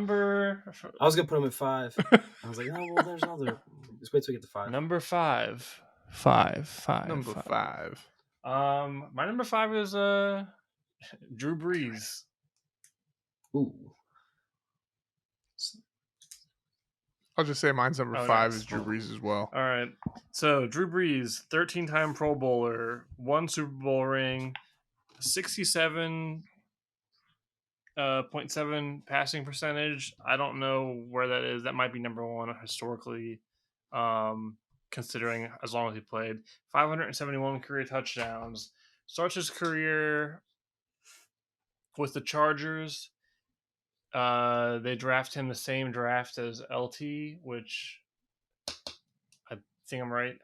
Speaker 3: was gonna put him at 5. I was like, oh well, there's other. Just wait till we get to 5.
Speaker 1: Number 5.
Speaker 2: Number 5.
Speaker 1: My number 5 is Drew Brees.
Speaker 3: Ooh.
Speaker 2: I'll just say mine's number 5 is Drew Brees as well.
Speaker 1: All right. So Drew Brees, 13-time Pro Bowler, 1 Super Bowl ring, 67.7 passing percentage. I don't know where that is. That might be number 1 historically, considering as long as he played. 571 career touchdowns. Starts his career with the Chargers. They draft him the same draft as LT, which I think I'm right.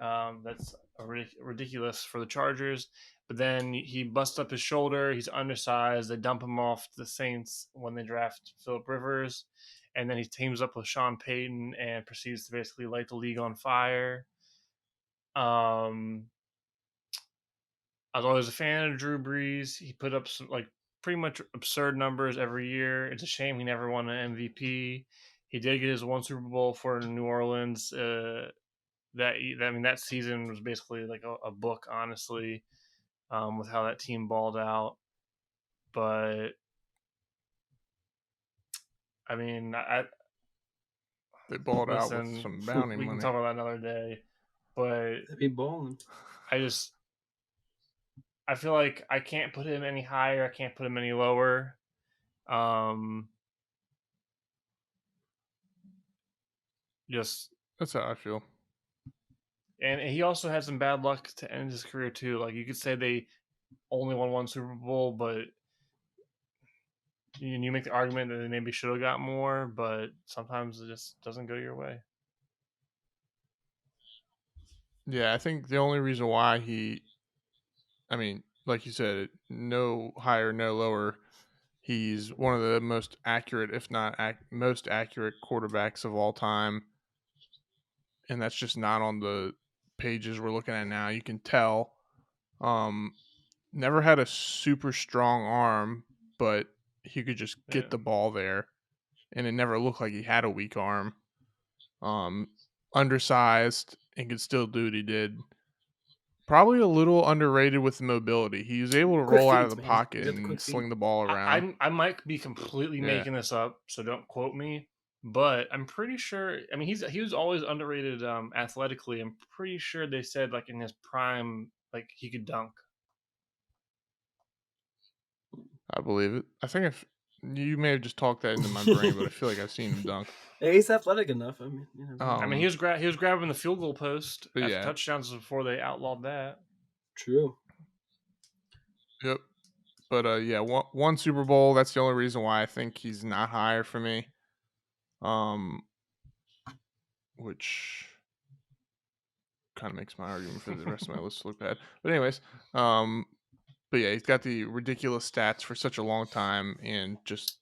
Speaker 1: That's ridiculous for the Chargers. But then he busts up his shoulder. He's undersized. They dump him off to the Saints when they draft Phillip Rivers. And then he teams up with Sean Payton and proceeds to basically light the league on fire. I was always a fan of Drew Brees. He put up some pretty much absurd numbers every year. It's a shame he never won an MVP. He did get his 1 Super Bowl for New Orleans. That season was basically like a book, honestly, with how that team balled out. But I mean,
Speaker 2: they balled out with some bounty money.
Speaker 1: We can talk about that another day. But
Speaker 3: they'd be balling.
Speaker 1: I feel like I can't put him any higher. I can't put him any lower.
Speaker 2: That's how I feel.
Speaker 1: And he also had some bad luck to end his career too. Like, you could say they only won 1 Super Bowl, but you make the argument that they maybe should have got more, but sometimes it just doesn't go your way.
Speaker 2: Yeah, I think the only reason why like you said, no higher, no lower. He's one of the most accurate, if not most accurate quarterbacks of all time. And that's just not on the pages we're looking at now. You can tell. Never had a super strong arm, but he could just get the ball there. And it never looked like he had a weak arm. Undersized, and could still do what he did. Probably a little underrated with the mobility. He was able to roll out of the pocket and sling the ball around.
Speaker 1: I might be completely making this up, so don't quote me. But I'm pretty sure. I mean, he was always underrated athletically. I'm pretty sure they said like in his prime, like he could dunk.
Speaker 2: I believe it. I think you may have just talked that into my brain, but I feel like I've seen him dunk.
Speaker 3: Yeah, he's athletic enough. I mean,
Speaker 1: he was grabbing the field goal post after touchdowns before they outlawed that.
Speaker 3: True.
Speaker 2: Yep. But one Super Bowl. That's the only reason why I think he's not higher for me. Which kind of makes my argument for the rest of my list look bad. But anyways, but yeah, he's got the ridiculous stats for such a long time, and just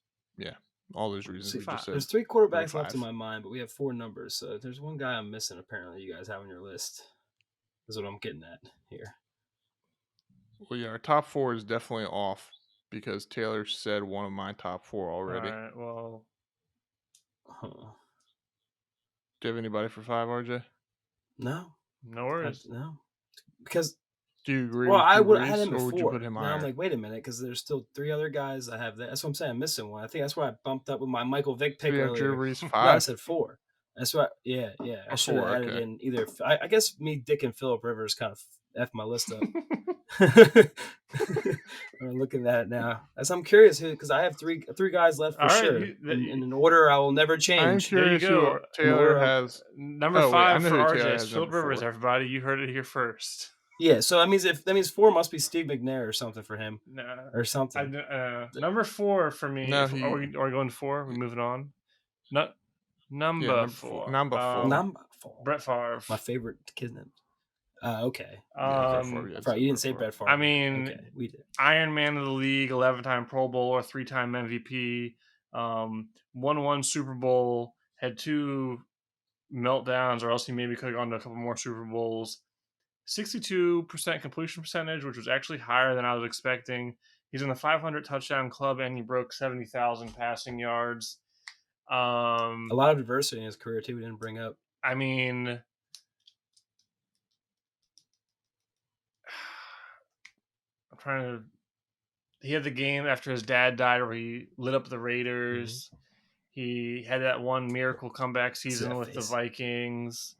Speaker 2: all those reasons we just said.
Speaker 3: There's 3 quarterbacks left in my mind, but we have 4 numbers. So there's one guy I'm missing. Apparently, you guys have on your list. Is what I'm getting at here.
Speaker 2: Well, yeah, our top 4 is definitely off because Taylor said one of my top 4 already.
Speaker 1: All right, well,
Speaker 2: do you have anybody for 5, RJ?
Speaker 3: No
Speaker 1: worries.
Speaker 3: No, because.
Speaker 2: Do you agree?
Speaker 3: Well, I
Speaker 2: would
Speaker 3: have him at 4.
Speaker 2: Would you put him higher?
Speaker 3: Now I'm like, wait a minute, because there's still 3 other guys I have. That's what I'm saying. I'm missing one. I think that's why I bumped up with my Michael Vick pick earlier.
Speaker 2: Drew Brees 5.
Speaker 3: No, I said 4. That's right. Yeah. I should have added in either. I guess me, Dick, and Phillip Rivers kind of F my list up. I'm looking at it now. As I'm curious, because I have three guys left for sure. In an order I will never change.
Speaker 2: I'm curious who Taylor has.
Speaker 1: Number 5 for RJ is Phillip Rivers, everybody. You heard it here first.
Speaker 3: Yeah, so that means 4 must be Steve McNair or something for him. Or something.
Speaker 1: Number 4 for me.
Speaker 2: No,
Speaker 1: are we going 4? Are we moving on? Number 4.
Speaker 2: Number 4.
Speaker 1: Brett Favre.
Speaker 3: My favorite kid's name. Okay.
Speaker 2: You
Speaker 3: didn't say Brett Favre.
Speaker 1: I mean,
Speaker 3: okay, we did.
Speaker 1: Iron Man of the league, 11-time Pro Bowler, 3-time MVP, won 1 Super Bowl, had 2 meltdowns, or else he maybe could have gone to a couple more Super Bowls. 62% completion percentage, which was actually higher than I was expecting. He's in the 500 touchdown club, and he broke 70,000 passing yards.
Speaker 3: A lot of diversity in his career too. We didn't bring up.
Speaker 1: I mean, I'm trying to. He had the game after his dad died, where he lit up the Raiders. Mm-hmm. He had that one miracle comeback season with the Vikings.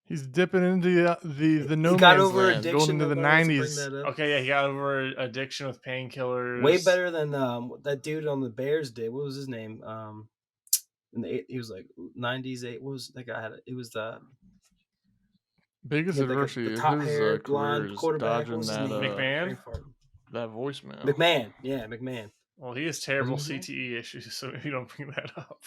Speaker 2: He's dipping into the no
Speaker 3: he got
Speaker 2: man's
Speaker 3: over
Speaker 2: land,
Speaker 3: addiction,
Speaker 2: going into the 90s.
Speaker 1: Okay, yeah, he got over addiction with painkillers.
Speaker 3: Way better than that dude on the Bears did. What was his name? He was like 90s. What was that guy had? It was the
Speaker 2: biggest adversity.
Speaker 3: The top hair, blonde quarterback.
Speaker 2: Dodging that
Speaker 1: McMahon.
Speaker 2: That voicemail.
Speaker 3: McMahon. Yeah, McMahon.
Speaker 1: Well, he has terrible CTE issues, so maybe don't bring that up.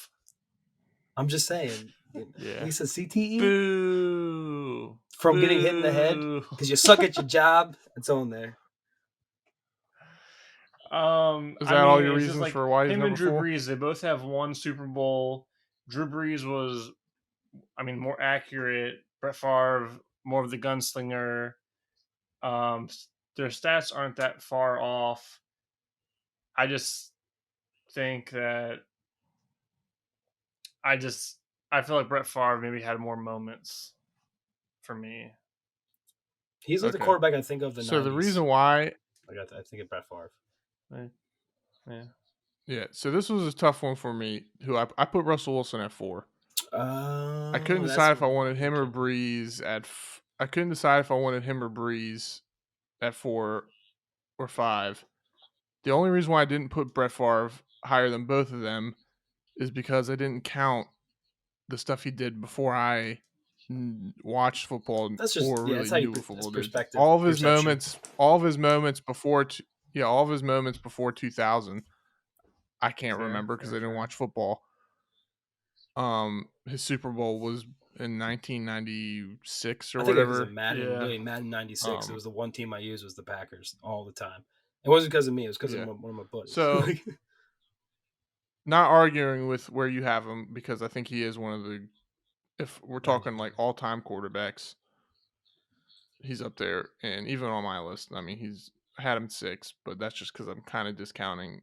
Speaker 3: I'm just saying.
Speaker 2: Yeah.
Speaker 3: He said CTE.
Speaker 1: Boo.
Speaker 3: From getting hit in the head because you suck at your job. It's on there.
Speaker 2: Is that all your reasons for why he's
Speaker 1: him
Speaker 2: number
Speaker 1: and Drew
Speaker 2: 4?
Speaker 1: Brees? They both have 1 Super Bowl. Drew Brees was, more accurate. Brett Favre, more of the gunslinger. Their stats aren't that far off. I just think that I feel like Brett Favre maybe had more moments for me.
Speaker 3: He's like the quarterback I think of the 90s.
Speaker 2: So the reason why
Speaker 3: I think of Brett Favre.
Speaker 2: Yeah. So this was a tough one for me. Who I put Russell Wilson at 4. I couldn't decide if I wanted him or Breeze I couldn't decide if I wanted him or Breeze at 4 or 5. The only reason why I didn't put Brett Favre higher than both of them is because I didn't count the stuff he did before I watched football really knew what football did. All of his moments before 2000, I can't remember because I didn't watch football. His Super Bowl was in 1996 or whatever.
Speaker 3: It was Madden 96. It was the one team I used was the Packers all the time. It wasn't because of me. It was because of one of my buddies.
Speaker 2: So, not arguing with where you have him because I think he is one of the. If we're talking like all-time quarterbacks, he's up there, and even on my list, I had him 6, but that's just because I'm kind of discounting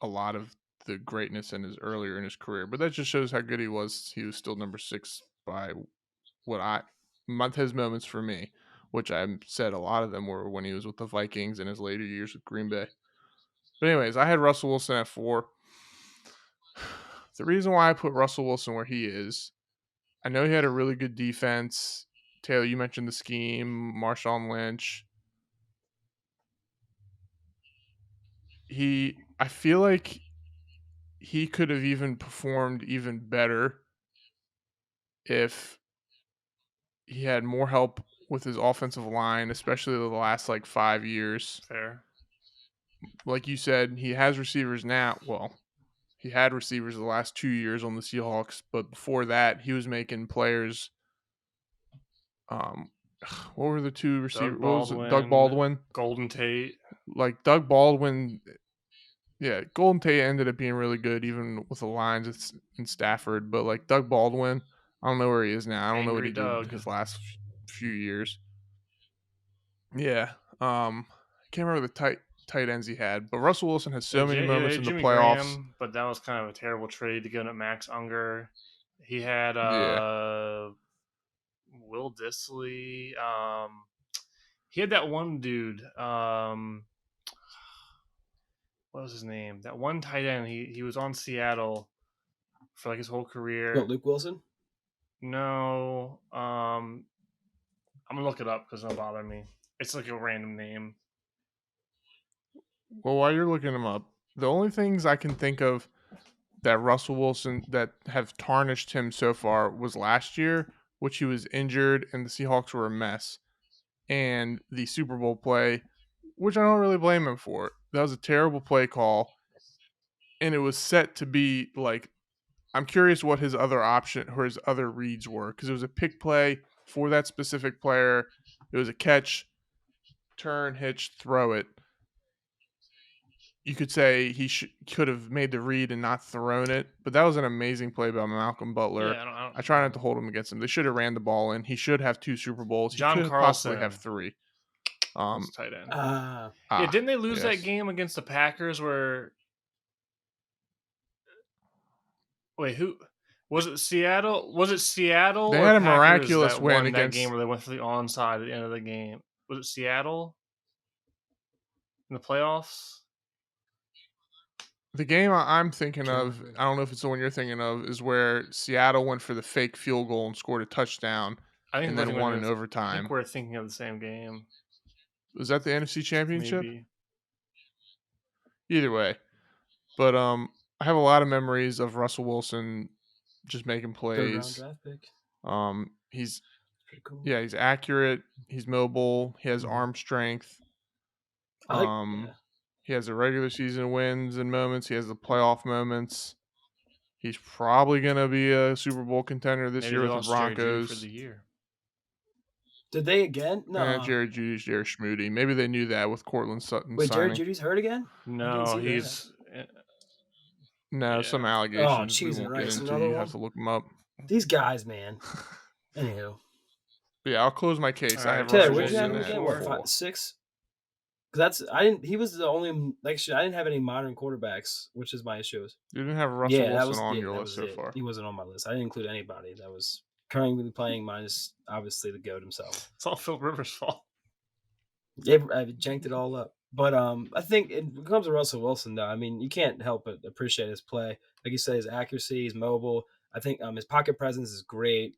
Speaker 2: a lot of the greatness earlier in his career. But that just shows how good he was. He was still number 6 by his moments for me, which I said a lot of them were when he was with the Vikings in his later years with Green Bay. But anyways, I had Russell Wilson at 4. The reason why I put Russell Wilson where he is, I know he had a really good defense. Taylor, you mentioned the scheme, Marshawn Lynch. I feel like he could have even performed even better if he had more help with his offensive line, especially the last 5 years.
Speaker 1: Fair.
Speaker 2: Like you said, he has receivers now. Well, he had receivers the last 2 years on the Seahawks, but before that, he was making players. What were the 2 receivers? Doug Baldwin,
Speaker 1: Golden Tate.
Speaker 2: Doug Baldwin. Yeah, Golden Tate ended up being really good, even with the Lions and Stafford. But Doug Baldwin, I don't know where he is now. I don't know what he did his last few years. Yeah, I can't remember the tight ends he had, but Russell Wilson has so many moments in the playoffs.
Speaker 1: Graham, but that was kind of a terrible trade to go to Max Unger. He had Will Dissly. He had that one dude. What was his name? That one tight end. He was on Seattle for his whole career.
Speaker 3: What, Luke Wilson?
Speaker 1: No. I'm gonna look it up because it'll bother me. It's a random name.
Speaker 2: Well, while you're looking him up, the only things I can think of that Russell Wilson that have tarnished him so far was last year, which he was injured and the Seahawks were a mess, and the Super Bowl play, which I don't really blame him for. That was a terrible play call, and it was set to be I'm curious what his other option or his other reads were, because it was a pick play for that specific player. It was a catch, turn, hitch, throw it. You could say he could have made the read and not thrown it, but that was an amazing play by Malcolm Butler.
Speaker 1: Yeah,
Speaker 2: I try not to hold him against him. They should have ran the ball in. He should have 2 Super Bowls. He
Speaker 1: John
Speaker 2: could
Speaker 1: Carlson
Speaker 2: possibly have 3.
Speaker 1: Tight end. Didn't they lose that game against the Packers where? Wait, who was it? Seattle? Was it Seattle?
Speaker 2: They
Speaker 1: or
Speaker 2: had a
Speaker 1: Packers
Speaker 2: miraculous
Speaker 1: that
Speaker 2: win
Speaker 1: won
Speaker 2: against
Speaker 1: that game where they went for the onside at the end of the game. Was it Seattle in the playoffs?
Speaker 2: The game I'm thinking of, I don't know if it's the one you're thinking of, is where Seattle went for the fake field goal and scored a touchdown and then won in overtime.
Speaker 1: I think we're thinking of the same game.
Speaker 2: Was that the NFC Championship?
Speaker 1: Maybe.
Speaker 2: Either way. But I have a lot of memories of Russell Wilson just making plays.
Speaker 3: Third round draft pick.
Speaker 2: He's
Speaker 3: pretty cool.
Speaker 2: Yeah, he's accurate. He's mobile. He has arm strength. He has the regular season wins and moments. He has the playoff moments. He's probably going to be a Super Bowl contender this year with the Broncos.
Speaker 1: For the year.
Speaker 3: Did they again? No.
Speaker 2: Jerry Jeudy's Jerry Schmoody. Maybe they knew that with Cortland Sutton.
Speaker 3: Wait,
Speaker 2: signing.
Speaker 3: Jerry Jeudy's hurt again?
Speaker 1: No, he's
Speaker 2: some allegations.
Speaker 3: Oh, Jesus Christ!
Speaker 2: You have to look them up.
Speaker 3: These guys, man. Anywho.
Speaker 2: But yeah, I'll close my case.
Speaker 1: All
Speaker 2: I have
Speaker 3: Taylor,
Speaker 2: Russell
Speaker 3: what did you have
Speaker 2: Wilson
Speaker 3: again?
Speaker 2: at
Speaker 3: 4,
Speaker 2: 4.
Speaker 3: 5, 6? He was the only I didn't have any modern quarterbacks, which is my issue.
Speaker 2: You didn't have Russell Wilson on your list so far.
Speaker 3: He wasn't on my list. I didn't include anybody that was currently playing, minus obviously the GOAT himself.
Speaker 1: It's all Phil Rivers' fault.
Speaker 3: Yeah, I janked it all up. But I think when it comes to Russell Wilson, though, I mean, you can't help but appreciate his play. Like you said, his accuracy, he's mobile. I think his pocket presence is great.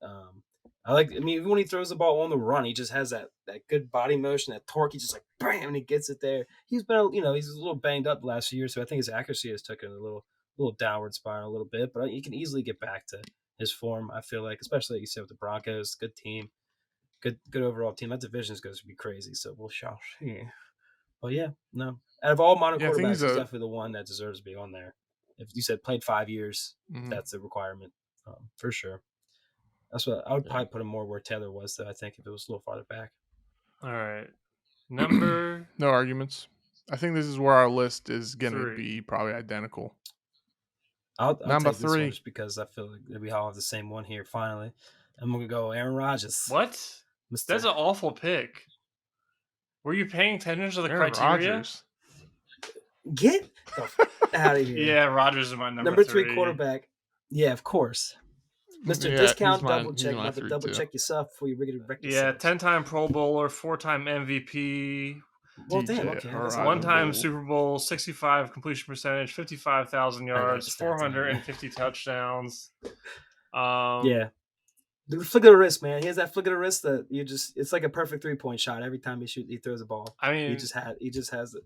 Speaker 3: Even when he throws the ball on the run, he just has that good body motion, that torque. He just bam, and he gets it there. He's been, he's a little banged up the last few years, so I think his accuracy has taken a little downward spiral a little bit. But he can easily get back to his form. I feel like, especially like you said with the Broncos, good team, good overall team. That division is going to be crazy. So we'll see. But yeah, no. Out of all modern quarterbacks, he's definitely the one that deserves to be on there. If you said played 5 years, that's the requirement for sure. That's what I would probably put him more where Taylor was, though. I think if it was a little farther back.
Speaker 1: All right, number
Speaker 2: no arguments. I think this is where our list is going to be probably identical.
Speaker 3: I'll
Speaker 2: number
Speaker 3: take this
Speaker 2: 3
Speaker 3: one just because I feel like we all have the same one here. Finally, I'm gonna go Aaron Rodgers.
Speaker 1: What? That's an awful pick. Were you paying attention to the
Speaker 2: Aaron
Speaker 1: criteria?
Speaker 2: Rodgers.
Speaker 3: Get out of here.
Speaker 1: Yeah, Rodgers is my
Speaker 3: number 3 quarterback. Yeah, of course. Mr. Discount Double Check. You have to double check yourself before you wreck yourself.
Speaker 1: Yeah, 10-time Pro Bowler, 4-time MVP.
Speaker 3: Well, damn, okay.
Speaker 1: 1-time Super Bowl, 65 completion percentage, 55,000 yards, 450 touchdowns.
Speaker 3: Yeah. The flick of the wrist, man. He has that flick of the wrist that it's like a perfect 3-point shot every time he throws a ball.
Speaker 1: I mean,
Speaker 3: he just has it.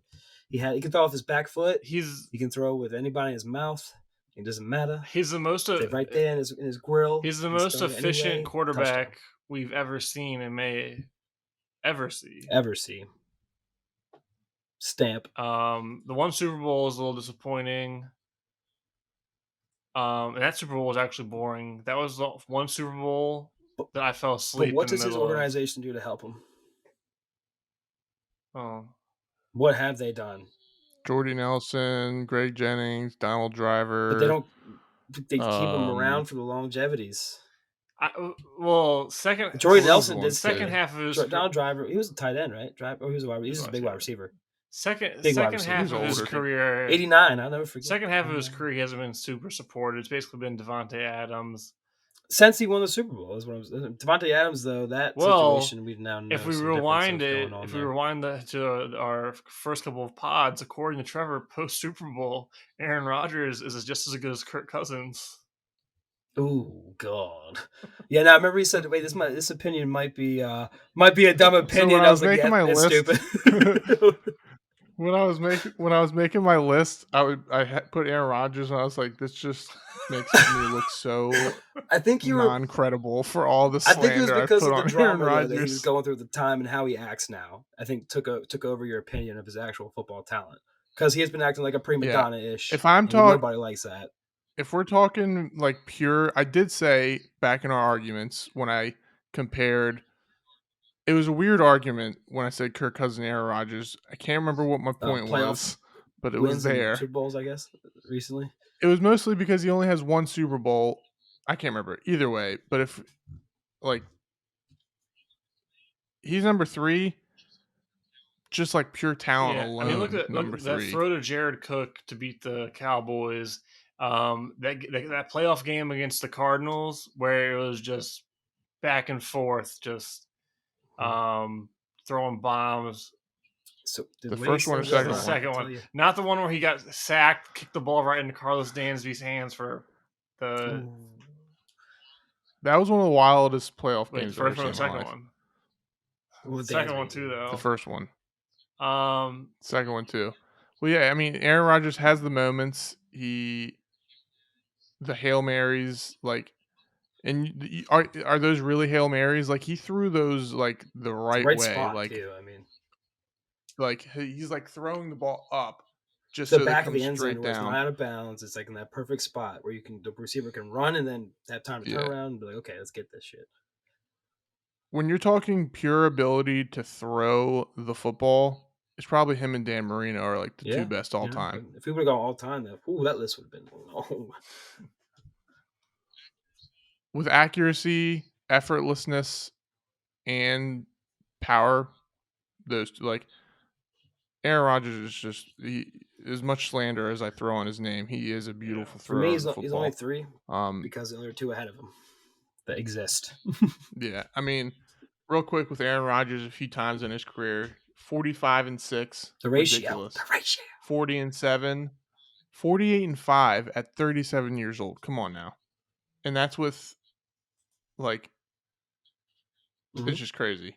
Speaker 3: He can throw off his back foot. He can throw with anybody in his mouth. It doesn't matter.
Speaker 1: He's the most
Speaker 3: right there in his grill.
Speaker 1: He's the most efficient quarterback we've ever seen and may ever see.
Speaker 3: Stamp.
Speaker 1: The one Super Bowl is a little disappointing. And that Super Bowl was actually boring. That was the one Super Bowl that I fell asleep.
Speaker 3: But what does his organization do to help him?
Speaker 1: Oh,
Speaker 3: what have they done?
Speaker 2: Jordy Nelson, Greg Jennings, Donald Driver.
Speaker 3: But they don't. They keep him around for the longevities.
Speaker 1: Jordy
Speaker 3: Nelson did
Speaker 1: second half of his
Speaker 3: Donald Driver. He was a tight end, right? He was a big wide receiver.
Speaker 1: Second half of his career,
Speaker 3: 89. I'll never forget.
Speaker 1: Second half of his career, he hasn't been super supported. It's basically been Devontae Adams.
Speaker 3: Since he won the Super Bowl, is what I was. Devontae Adams, though, situation we now know.
Speaker 1: If we rewind to our first couple of pods, according to Trevor, post Super Bowl, Aaron Rodgers is just as good as Kirk Cousins.
Speaker 3: Oh God! Yeah, now I remember he said, "Wait, this opinion might be a dumb opinion."
Speaker 2: So
Speaker 3: I was
Speaker 2: making my list,
Speaker 3: stupid.
Speaker 2: When I was making my list, I put Aaron Rodgers, and I was like, this just makes me look so
Speaker 3: I think you
Speaker 2: non-credible for all the slander
Speaker 3: I think it was because of the drama
Speaker 2: that
Speaker 3: he was going through at the time and how he acts now. I think took over your opinion of his actual football talent because he has been acting like a prima donna-ish.
Speaker 2: If I'm talking,
Speaker 3: nobody likes that.
Speaker 2: If we're talking like pure, I did say back in our arguments when I compared. It was a weird argument when I said Kirk Cousins and Aaron Rodgers. I can't remember what my point was, but it was there.
Speaker 3: Super Bowls, I guess, recently.
Speaker 2: It was mostly because he only has one Super Bowl. I can't remember either way, but if he's number 3, just like pure talent alone.
Speaker 1: I mean, look at
Speaker 2: number 3.
Speaker 1: That throw to Jared Cook to beat the Cowboys. That playoff game against the Cardinals where it was just back and forth, just throwing bombs.
Speaker 3: So
Speaker 2: the first one or second one?
Speaker 1: The second one. Not the one where he got sacked, kicked the ball right into Carlos Dansby's hands for the...
Speaker 2: That was one of the wildest playoff games.
Speaker 1: First one or second one?
Speaker 3: Well,
Speaker 1: second one too, though.
Speaker 2: The first one. Second one too. Well, yeah, I mean, Aaron Rodgers has the moments. The Hail Marys, and are those really Hail Marys? Like, he threw those like the right way.
Speaker 3: Spot,
Speaker 2: like,
Speaker 3: too, I mean,
Speaker 2: like he's like throwing the ball up, just
Speaker 3: the
Speaker 2: so
Speaker 3: back
Speaker 2: it
Speaker 3: of the
Speaker 2: comes
Speaker 3: end
Speaker 2: straight
Speaker 3: zone
Speaker 2: down.
Speaker 3: not out of bounds. It's like in that perfect spot where the receiver can run and then have time to turn around and be like, okay, let's get this shit.
Speaker 2: When you're talking pure ability to throw the football, it's probably him and Dan Marino are like the two best all time.
Speaker 3: If we would have gone all time, that list would have been long.
Speaker 2: With accuracy, effortlessness, and power, those two, like Aaron Rodgers is just as much slander as I throw on his name. He is a beautiful thrower.
Speaker 3: For me, he's only 3 because there are 2 ahead of him that exist.
Speaker 2: Yeah, I mean, real quick with Aaron Rodgers, a few times in his career, 45-6.
Speaker 3: The ratio.
Speaker 2: Ridiculous. 40-7. 48-5 at 37 years old. Come on now. And that's with it's just crazy.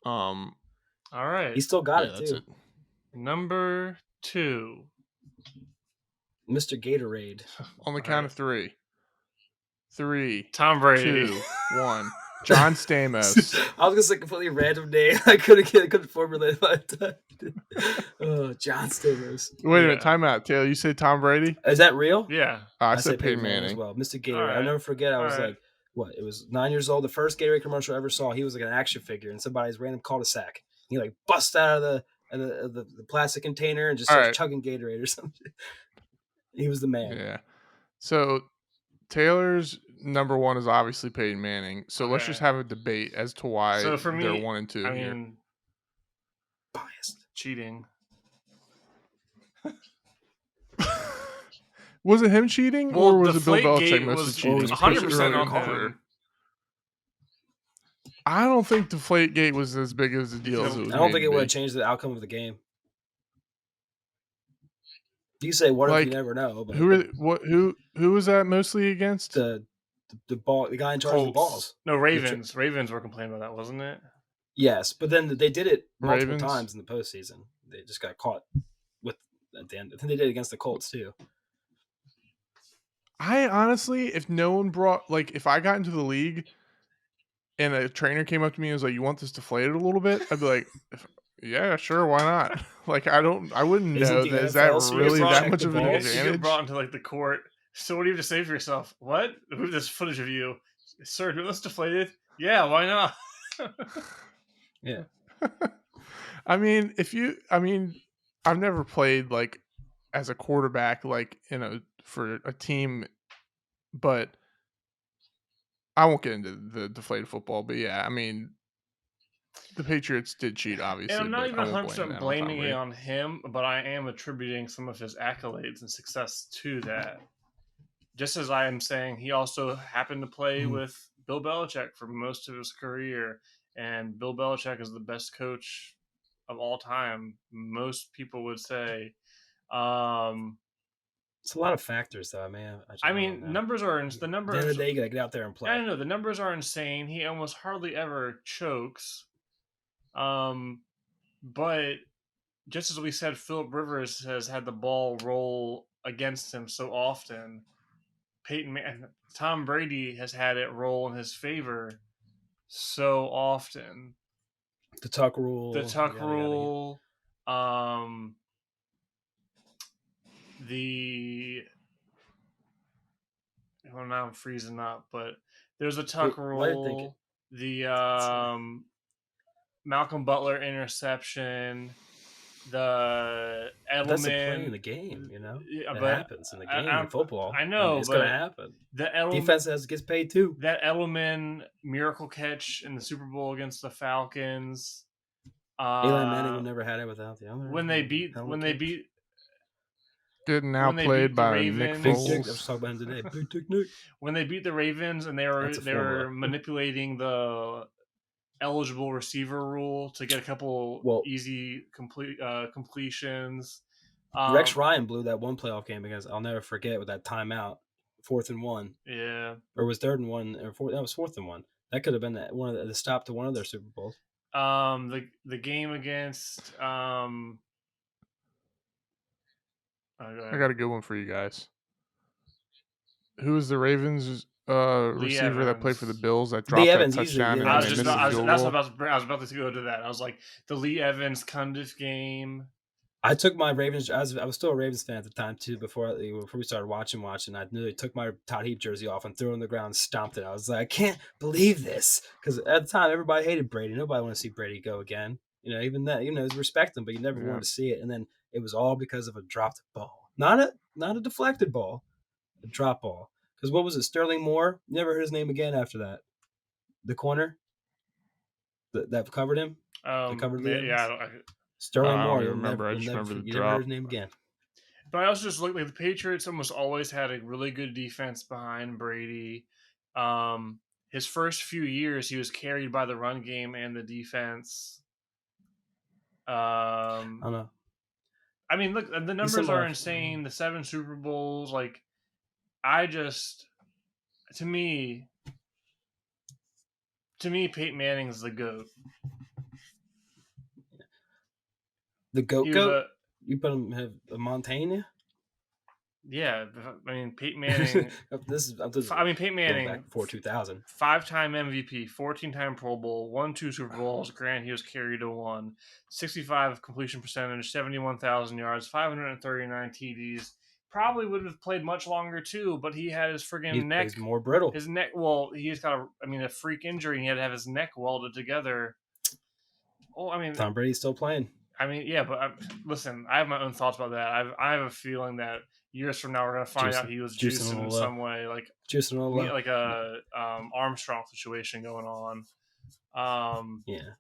Speaker 1: All right.
Speaker 3: He still got it
Speaker 2: that's
Speaker 3: too.
Speaker 2: It.
Speaker 1: Number 2.
Speaker 3: Mr. Gatorade.
Speaker 2: On the count of 3. 3.
Speaker 1: Tom Brady.
Speaker 2: 2. 1. John Stamos.
Speaker 3: I was gonna say completely random name. I couldn't formulate that. John Stamos.
Speaker 2: Wait a minute, time out. Taylor, you say Tom Brady?
Speaker 3: Is that real?
Speaker 1: Yeah.
Speaker 2: I said Peyton Manning
Speaker 3: as well. Mr. Gatorade. Right. I'll never forget. I was like, what? It was 9 years old. The first Gatorade commercial I ever saw. He was like an action figure in somebody's random cul-de-sac. He like busts out of the plastic container and just starts chugging Gatorade or something. He was the man.
Speaker 2: Yeah. So Taylor's number 1 is obviously Peyton Manning. So let's just have a debate as to why
Speaker 1: for me,
Speaker 2: they're 1 and 2
Speaker 1: I
Speaker 2: here.
Speaker 1: mean,
Speaker 3: biased.
Speaker 1: Cheating.
Speaker 2: Was it him cheating, or was it Bill Belichick mostly cheating?
Speaker 1: 100% on him.
Speaker 2: I don't think Deflategate was as big as the deal as it was.
Speaker 3: I don't think it would have changed the outcome of the game. You say what if you never know? But
Speaker 2: who was that mostly against?
Speaker 3: The guy in charge of the balls.
Speaker 1: No, Ravens. Ravens were complaining about that, wasn't it?
Speaker 3: Yes, but then they did it multiple times in the postseason. They just got caught with at the end. I think they did it against the Colts too.
Speaker 2: I honestly, if no one if I got into the league and a trainer came up to me and was like, "You want this deflated a little bit?" I'd be like, "Yeah, sure, why not?" I wouldn't know that. Is that really that much of an advantage?
Speaker 1: You get brought into the court. So what do you have to say for yourself? What? Who this footage of you, sir? Do this deflated? Yeah, why not?
Speaker 3: Yeah.
Speaker 2: I mean, I've never played as a quarterback for a team, but I won't get into the deflated football. But yeah, I mean, the Patriots did cheat, obviously.
Speaker 1: And I'm not even 100% blaming it on him, but I am attributing some of his accolades and success to that. Just as I am saying, he also happened to play with Bill Belichick for most of his career, and Bill Belichick is the best coach of all time. Most people would say.
Speaker 3: It's a lot of factors, though.
Speaker 1: I mean, numbers are the numbers.
Speaker 3: At the end of the day, you gotta get out there and play.
Speaker 1: I don't know. The numbers are insane. He almost hardly ever chokes. But just as we said, Philip Rivers has had the ball roll against him so often. Tom Brady has had it roll in his favor so often.
Speaker 3: The Tuck rule.
Speaker 1: Well, now I'm freezing up, but there's a Tuck rule. The Malcolm Butler interception. The Edelman.
Speaker 3: That's a play in the game, it happens in the game in football.
Speaker 1: I know,
Speaker 3: it's gonna happen.
Speaker 1: The Edelman,
Speaker 3: defense gets paid too.
Speaker 1: That Edelman miracle catch in the Super Bowl against the Falcons.
Speaker 3: Eli Manning would never had it without the other.
Speaker 1: When they beat
Speaker 2: getting outplayed by Nick Foles.
Speaker 3: I was talking about him today. Big Dick Nick.
Speaker 1: When they beat the Ravens and they were manipulating the eligible receiver rule to get a couple easy completions.
Speaker 3: Rex Ryan blew that one playoff game against. I'll never forget with that timeout, 4th and 1.
Speaker 1: Yeah,
Speaker 3: or was 3rd and 1 or 4th? That was 4th and 1. That could have been one of the stop to one of their Super Bowls.
Speaker 1: The game against
Speaker 2: I got a good one for you guys. Who was the Ravens receiver that played for the Bills that dropped that touchdown?
Speaker 1: I was about to go to that. I was like, the Lee Evans Cundiff game.
Speaker 3: I took my Ravens. I was still a Ravens fan at the time too. Before we started watching, I nearly took my Todd Heap jersey off and threw it on the ground and stomped it. I was like, I can't believe this, because at the time everybody hated Brady. Nobody wanted to see Brady go again. Even that, respect him, but you never wanted to see it. And then it was all because of a dropped ball, not a deflected ball, a drop ball. Because what was it, Sterling Moore? Never heard his name again after that. The corner that covered him. Sterling Moore.
Speaker 2: I remember. I just remember the drop.
Speaker 3: Never heard his name again.
Speaker 1: But I also just looked like the Patriots almost always had a really good defense behind Brady. His first few years, he was carried by the run game and the defense.
Speaker 3: I don't know.
Speaker 1: I mean, look, the numbers are insane. The 7 Super Bowls, to me, Peyton Manning's the GOAT.
Speaker 3: The GOAT? You put him have a Montaigne?
Speaker 1: Yeah, I mean Peyton Manning. Peyton Manning
Speaker 3: back before 2000.
Speaker 1: 5-time MVP, 14-time Pro Bowl, won 2 Super Bowls. Granted, he was carried to 1. 65 completion percentage, 71,000 yards, 539 TDs. Probably would have played much longer too, but he had his friggin' neck.
Speaker 3: He's more brittle.
Speaker 1: His neck. Well, he's got a freak injury, and he had to have his neck welded together. Oh, I mean,
Speaker 3: Tom Brady's still playing.
Speaker 1: I mean, yeah, but listen, I have my own thoughts about that. I have a feeling that years from now we're gonna find out he was juicing in some way,
Speaker 3: juicing
Speaker 1: like a Armstrong situation going on.
Speaker 3: Yeah,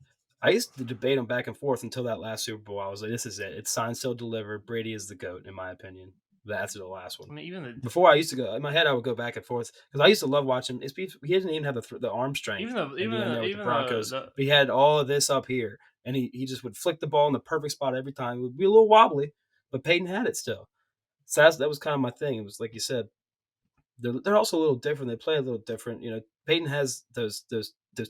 Speaker 3: I used to debate him back and forth until that last Super Bowl. I was like, this is it. It's signed, still delivered. Brady is the GOAT, in my opinion. That's the last one.
Speaker 1: I mean,
Speaker 3: before I used to go in my head, I would go back and forth because I used to love watching. He didn't even have the arm strength. Even the Broncos, but he had all of this up here, and he just would flick the ball in the perfect spot every time. It would be a little wobbly, but Peyton had it still. So that was kind of my thing. It was like you said, they're also a little different. They play a little different. Peyton has those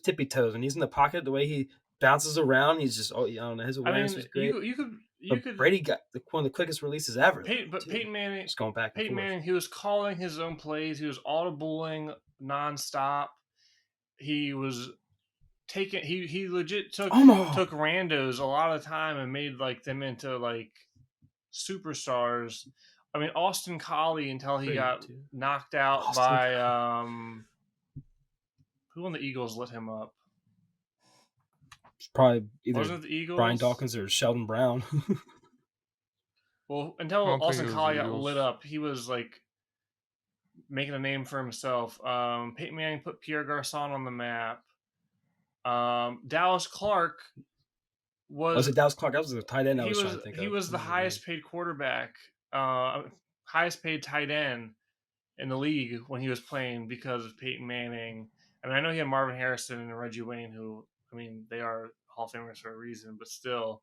Speaker 3: tippy toes, and he's in the pocket. The way he bounces around, he's just I don't know. His awareness was great. You could. Brady got one of the quickest releases ever.
Speaker 1: Peyton Manning,
Speaker 3: just going back.
Speaker 1: Peyton Manning, he was calling his own plays. He was audibling nonstop. He was taking. He legit took randos a lot of time and made them into superstars. I mean, Austin Collie until he got knocked out by who on the Eagles lit him up?
Speaker 3: It's probably either
Speaker 1: wasn't it the Eagles?
Speaker 3: Brian Dawkins or Sheldon Brown.
Speaker 1: Well, until Austin Collie got lit up, he was making a name for himself. Peyton Manning put Pierre Garçon on the map. Dallas Clark was
Speaker 3: it Dallas Clark? That was the tight end.
Speaker 1: He was the highest paid quarterback, highest paid tight end in the league when he was playing because of Peyton Manning. I mean, I know he had Marvin Harrison and Reggie Wayne, who, I mean, they are Hall of Famers for a reason, but still.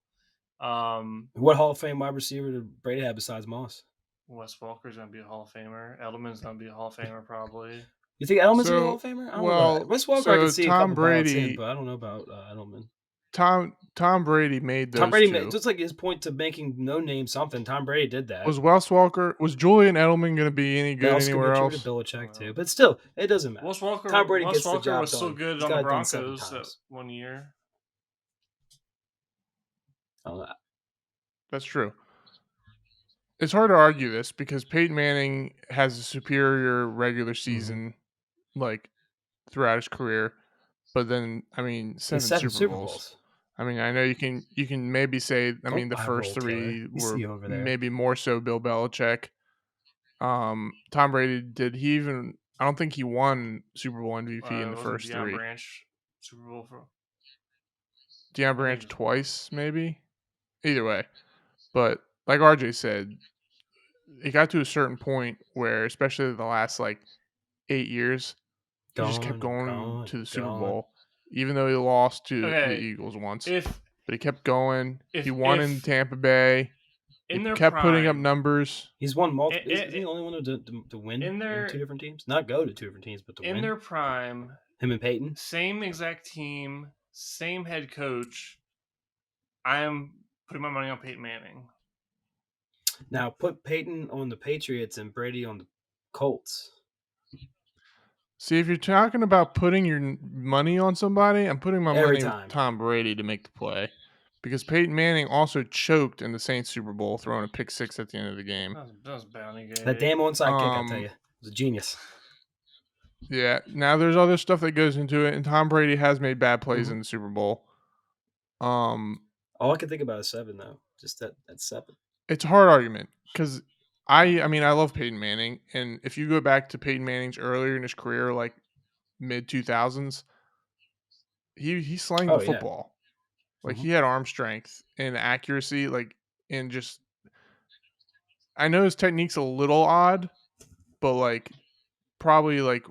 Speaker 3: What Hall of Fame wide receiver did Brady have besides Moss?
Speaker 1: Wes Welker's going to be a Hall of Famer. Edelman's going to be a Hall of Famer, probably.
Speaker 3: You think Edelman's a Hall of Famer? I don't know. Wes Welker, I can see Tom Brady, but I don't know about Edelman.
Speaker 2: Tom Brady made those.
Speaker 3: Tom Brady made, just like his point to making no name something. Tom Brady did that.
Speaker 2: Was Julian Edelman going to be any good anywhere else?
Speaker 3: Belichick too, but still, it doesn't matter.
Speaker 1: Tom Brady gets the job was done. So good on the Broncos that 1 year.
Speaker 2: That's true. It's hard to argue this because Peyton Manning has a superior regular season, throughout his career. But then, I mean, seven Super Bowls. I mean, I know you can maybe say, the first three were maybe more so Bill Belichick. Tom Brady, I don't think he won Super Bowl MVP in the first
Speaker 1: Deion
Speaker 2: three.
Speaker 1: Branch Super Bowl for
Speaker 2: Deion Branch twice, maybe. Either way. But like RJ said, it got to a certain point where, especially the last 8 years, he just kept going to the Super Bowl, even though he lost to the Eagles once. But he kept going. He won in Tampa Bay. He kept putting up numbers.
Speaker 3: He's won multiple. Is he the only one to win in two different teams? Not go to two different teams, but to win.
Speaker 1: In their prime,
Speaker 3: him and Peyton,
Speaker 1: same exact team, same head coach. I am putting my money on Peyton Manning.
Speaker 3: Now put Peyton on the Patriots and Brady on the Colts.
Speaker 2: See, if you're talking about putting your money on somebody, I'm putting my money on Tom Brady to make the play. Because Peyton Manning also choked in the Saints Super Bowl, throwing a pick six at the end of the game.
Speaker 1: That was bounty game.
Speaker 3: That damn onside kick, I tell you, it was a genius.
Speaker 2: Yeah, now there's other stuff that goes into it, and Tom Brady has made bad plays in the Super Bowl.
Speaker 3: All I can think about is 7, though. Just that 7.
Speaker 2: It's a hard argument because I love Peyton Manning, and if you go back to Peyton Manning's earlier in his career, mid 2000s, he slanged the football. Yeah. He had arm strength and accuracy, and just I know his technique's a little odd, but probably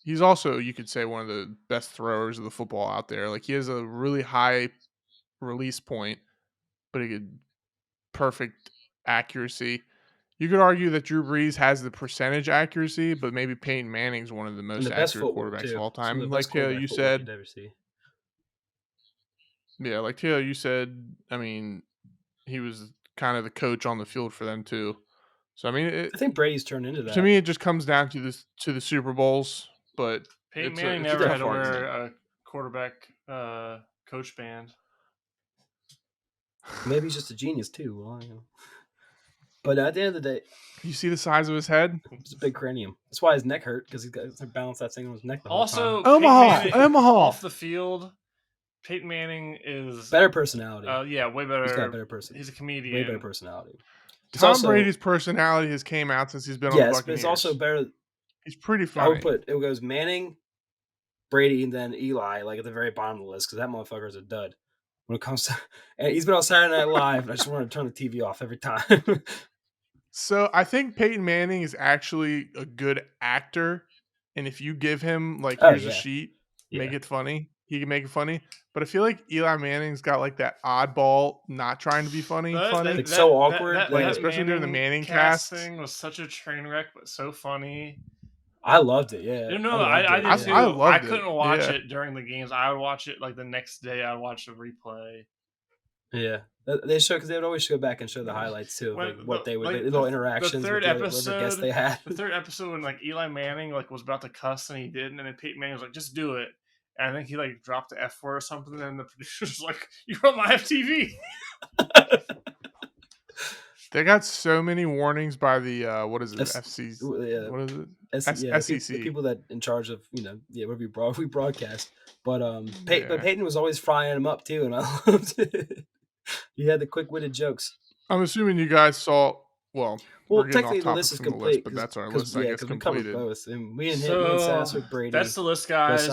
Speaker 2: he's also, you could say, one of the best throwers of the football out there. He has a really high release point, but he could perfect accuracy. You could argue that Drew Brees has the percentage accuracy, but maybe Peyton Manning's one of the most accurate quarterbacks of all time. Like Taylor, you said. Yeah, like Taylor, you said, he was kind of the coach on the field for them too. So I
Speaker 3: think Brady's turned into that.
Speaker 2: To me, it just comes down to the Super Bowls. But
Speaker 1: Peyton Manning never had to wear a quarterback coach band.
Speaker 3: Maybe he's just a genius too. Well, But at the end of the day,
Speaker 2: you see the size of his head.
Speaker 3: It's a big cranium. That's why his neck hurt, because he's got to balance that thing on his neck. The
Speaker 1: also,
Speaker 3: whole
Speaker 2: time. Omaha
Speaker 1: off the field. Peyton Manning is
Speaker 3: better personality.
Speaker 1: Way better.
Speaker 3: He's got a better personality.
Speaker 1: He's a comedian.
Speaker 3: Way better personality.
Speaker 2: Tom Brady's personality has came out since he's been on the Buccaneers.
Speaker 3: But it's also better.
Speaker 2: He's pretty funny.
Speaker 3: I would put it goes Manning, Brady, and then Eli, at the very bottom of the list, because that motherfucker is a dud when it comes to. And he's been on Saturday Night Live, and I just want to turn the TV off every time.
Speaker 2: So I think Peyton Manning is actually a good actor, and if you give him like here's a sheet, make it funny, he can make it funny. But I feel like Eli Manning's got like that oddball, not trying to be funny.
Speaker 3: Like so awkward,
Speaker 2: especially during the Manning cast
Speaker 1: thing was such a train wreck, but so funny.
Speaker 3: I loved it. Yeah,
Speaker 1: I did too. I couldn't watch
Speaker 2: it
Speaker 1: during the games. I would watch it like the next day. I'd watch the replay.
Speaker 3: Yeah, they show because they would always go back and show the highlights too, like what they would, little interactions.
Speaker 1: The third episode,
Speaker 3: guests they had.
Speaker 1: The third episode when like Eli Manning like was about to cuss and he didn't, and then Peyton Manning was like, "Just do it." And I think he like dropped the F word or something, and the producer was like, "You're on live TV."
Speaker 2: They got so many warnings by the what is it? FCC?
Speaker 3: Yeah.
Speaker 2: What is it? SEC.
Speaker 3: The people that in charge of whatever we broadcast. But but Peyton was always frying them up too, and I loved it. He had the quick-witted jokes.
Speaker 2: I'm assuming you guys saw. Well,
Speaker 3: technically the list is complete,
Speaker 2: but that's our list. I guess completed.
Speaker 3: We covered both. And me and Sass with Brady.
Speaker 1: That's the list, guys.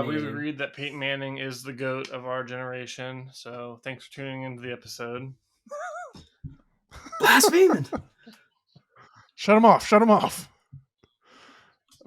Speaker 1: We've agreed that Peyton Manning is the GOAT of our generation. So thanks for tuning into the episode.
Speaker 3: Blaspheming!
Speaker 2: Shut him off! Shut him off!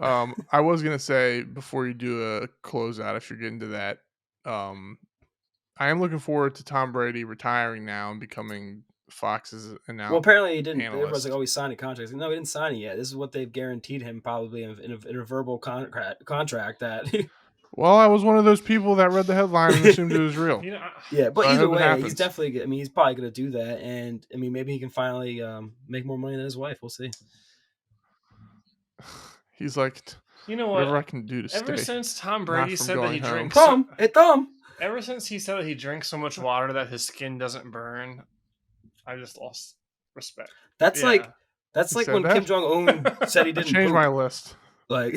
Speaker 2: I was gonna say before you do a closeout, if you're getting to that, I am looking forward to Tom Brady retiring now and becoming Fox's announced.
Speaker 3: Well, apparently he didn't. Everyone's like, "Oh, he signed a contract." No, he didn't sign it yet. This is what they've guaranteed him, probably in a verbal contract that.
Speaker 2: Well, I was one of those people that read the headline and assumed it was real.
Speaker 3: Yeah, but either way, he's definitely. I mean, he's probably going to do that, and I mean, maybe he can finally make more money than his wife. We'll see.
Speaker 2: He's like,
Speaker 1: you know what?
Speaker 2: Whatever I can do to stay.
Speaker 1: Ever since Tom Brady said that he drinks,
Speaker 3: ever
Speaker 1: since he said that he drinks so much water that his skin doesn't burn, I just lost respect.
Speaker 3: That's like when Kim Jong-un said he didn't
Speaker 2: change my list.
Speaker 3: Like.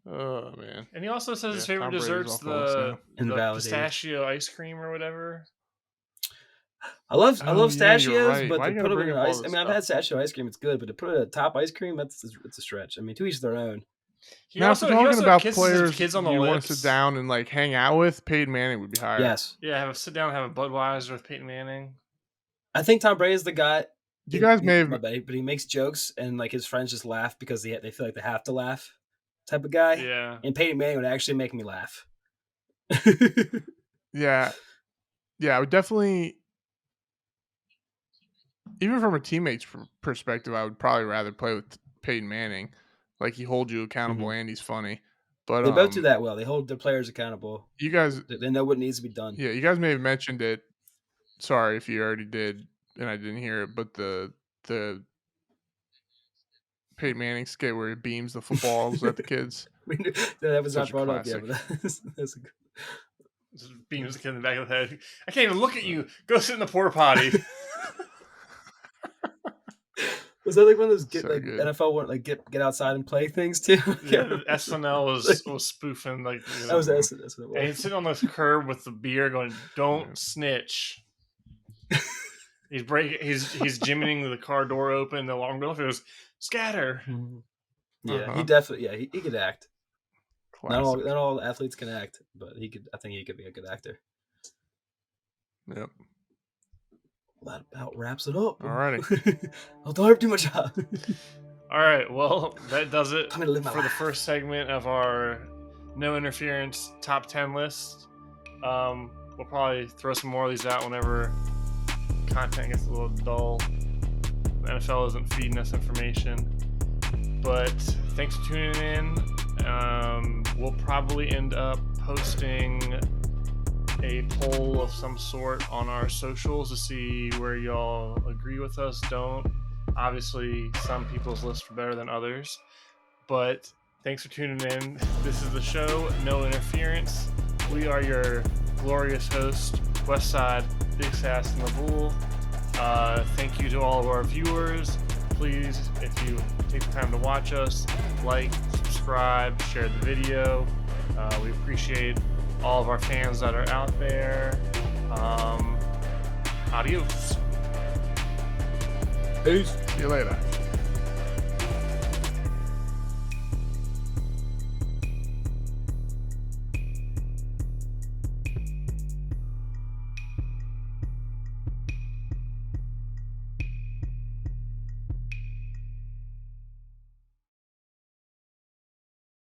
Speaker 2: Oh man!
Speaker 1: And he also says his favorite dessert's the pistachio ice cream or whatever.
Speaker 3: I love pistachios, but to put them in ice. I mean, I've had pistachio ice cream; it's good, but to put it at top ice cream, it's a stretch. I mean, to each their own.
Speaker 1: He also about players
Speaker 2: kids on the you want to sit down and like hang out with. Peyton Manning would be higher.
Speaker 3: Yes.
Speaker 1: Yeah, sit down and have a Budweiser with Peyton Manning.
Speaker 3: I think Tom Brady is the guy.
Speaker 2: You guys may have,
Speaker 3: but he makes jokes and like his friends just laugh because they feel like they have to laugh. Type of guy.
Speaker 1: Yeah.
Speaker 3: And Peyton Manning would actually make me laugh.
Speaker 2: Yeah. I would definitely, even from a teammate's perspective, I would probably rather play with Peyton Manning. Like, he holds you accountable and he's funny. But
Speaker 3: they both do that well. They hold their players accountable.
Speaker 2: You guys,
Speaker 3: they know what needs to be done.
Speaker 2: Yeah, you guys may have mentioned it. Sorry if you already did and I didn't hear it, but the Peyton Manning skit where he beams the footballs at the kids.
Speaker 3: That was not brought up yet. That's
Speaker 1: just beams the kid in the back of the head. I can't even look at you. Go sit in the porta potty.
Speaker 3: Was that like one of those NFL want like get outside and play things too?
Speaker 1: Yeah, SNL was spoofing like.
Speaker 3: That was SNL.
Speaker 1: And he's sitting on this curb with the beer, going, "Don't snitch." He's jimmying the car door open. The alarm goes off. It was scatter.
Speaker 3: Yeah, he definitely. He could act.
Speaker 2: Classic.
Speaker 3: Not all athletes can act, but he could. I think he could be a good actor.
Speaker 2: Yep.
Speaker 3: That about wraps it up.
Speaker 2: Alrighty.
Speaker 3: Don't have too much.
Speaker 1: All right. Well, that does it for the first segment of our no interference top 10 list. We'll probably throw some more of these out whenever content gets a little dull. The NFL isn't feeding us information. But thanks for tuning in. We'll probably end up posting a poll of some sort on our socials to see where y'all agree with us, don't. Obviously, some people's lists are better than others. But thanks for tuning in. This is the show, No Interference. We are your glorious host, Westside, Big Sass, and the Bull. Thank you to all of our viewers. Please, if you take the time to watch us, like, subscribe, share the video. We appreciate all of our fans that are out there. Adios.
Speaker 2: Peace. See you later.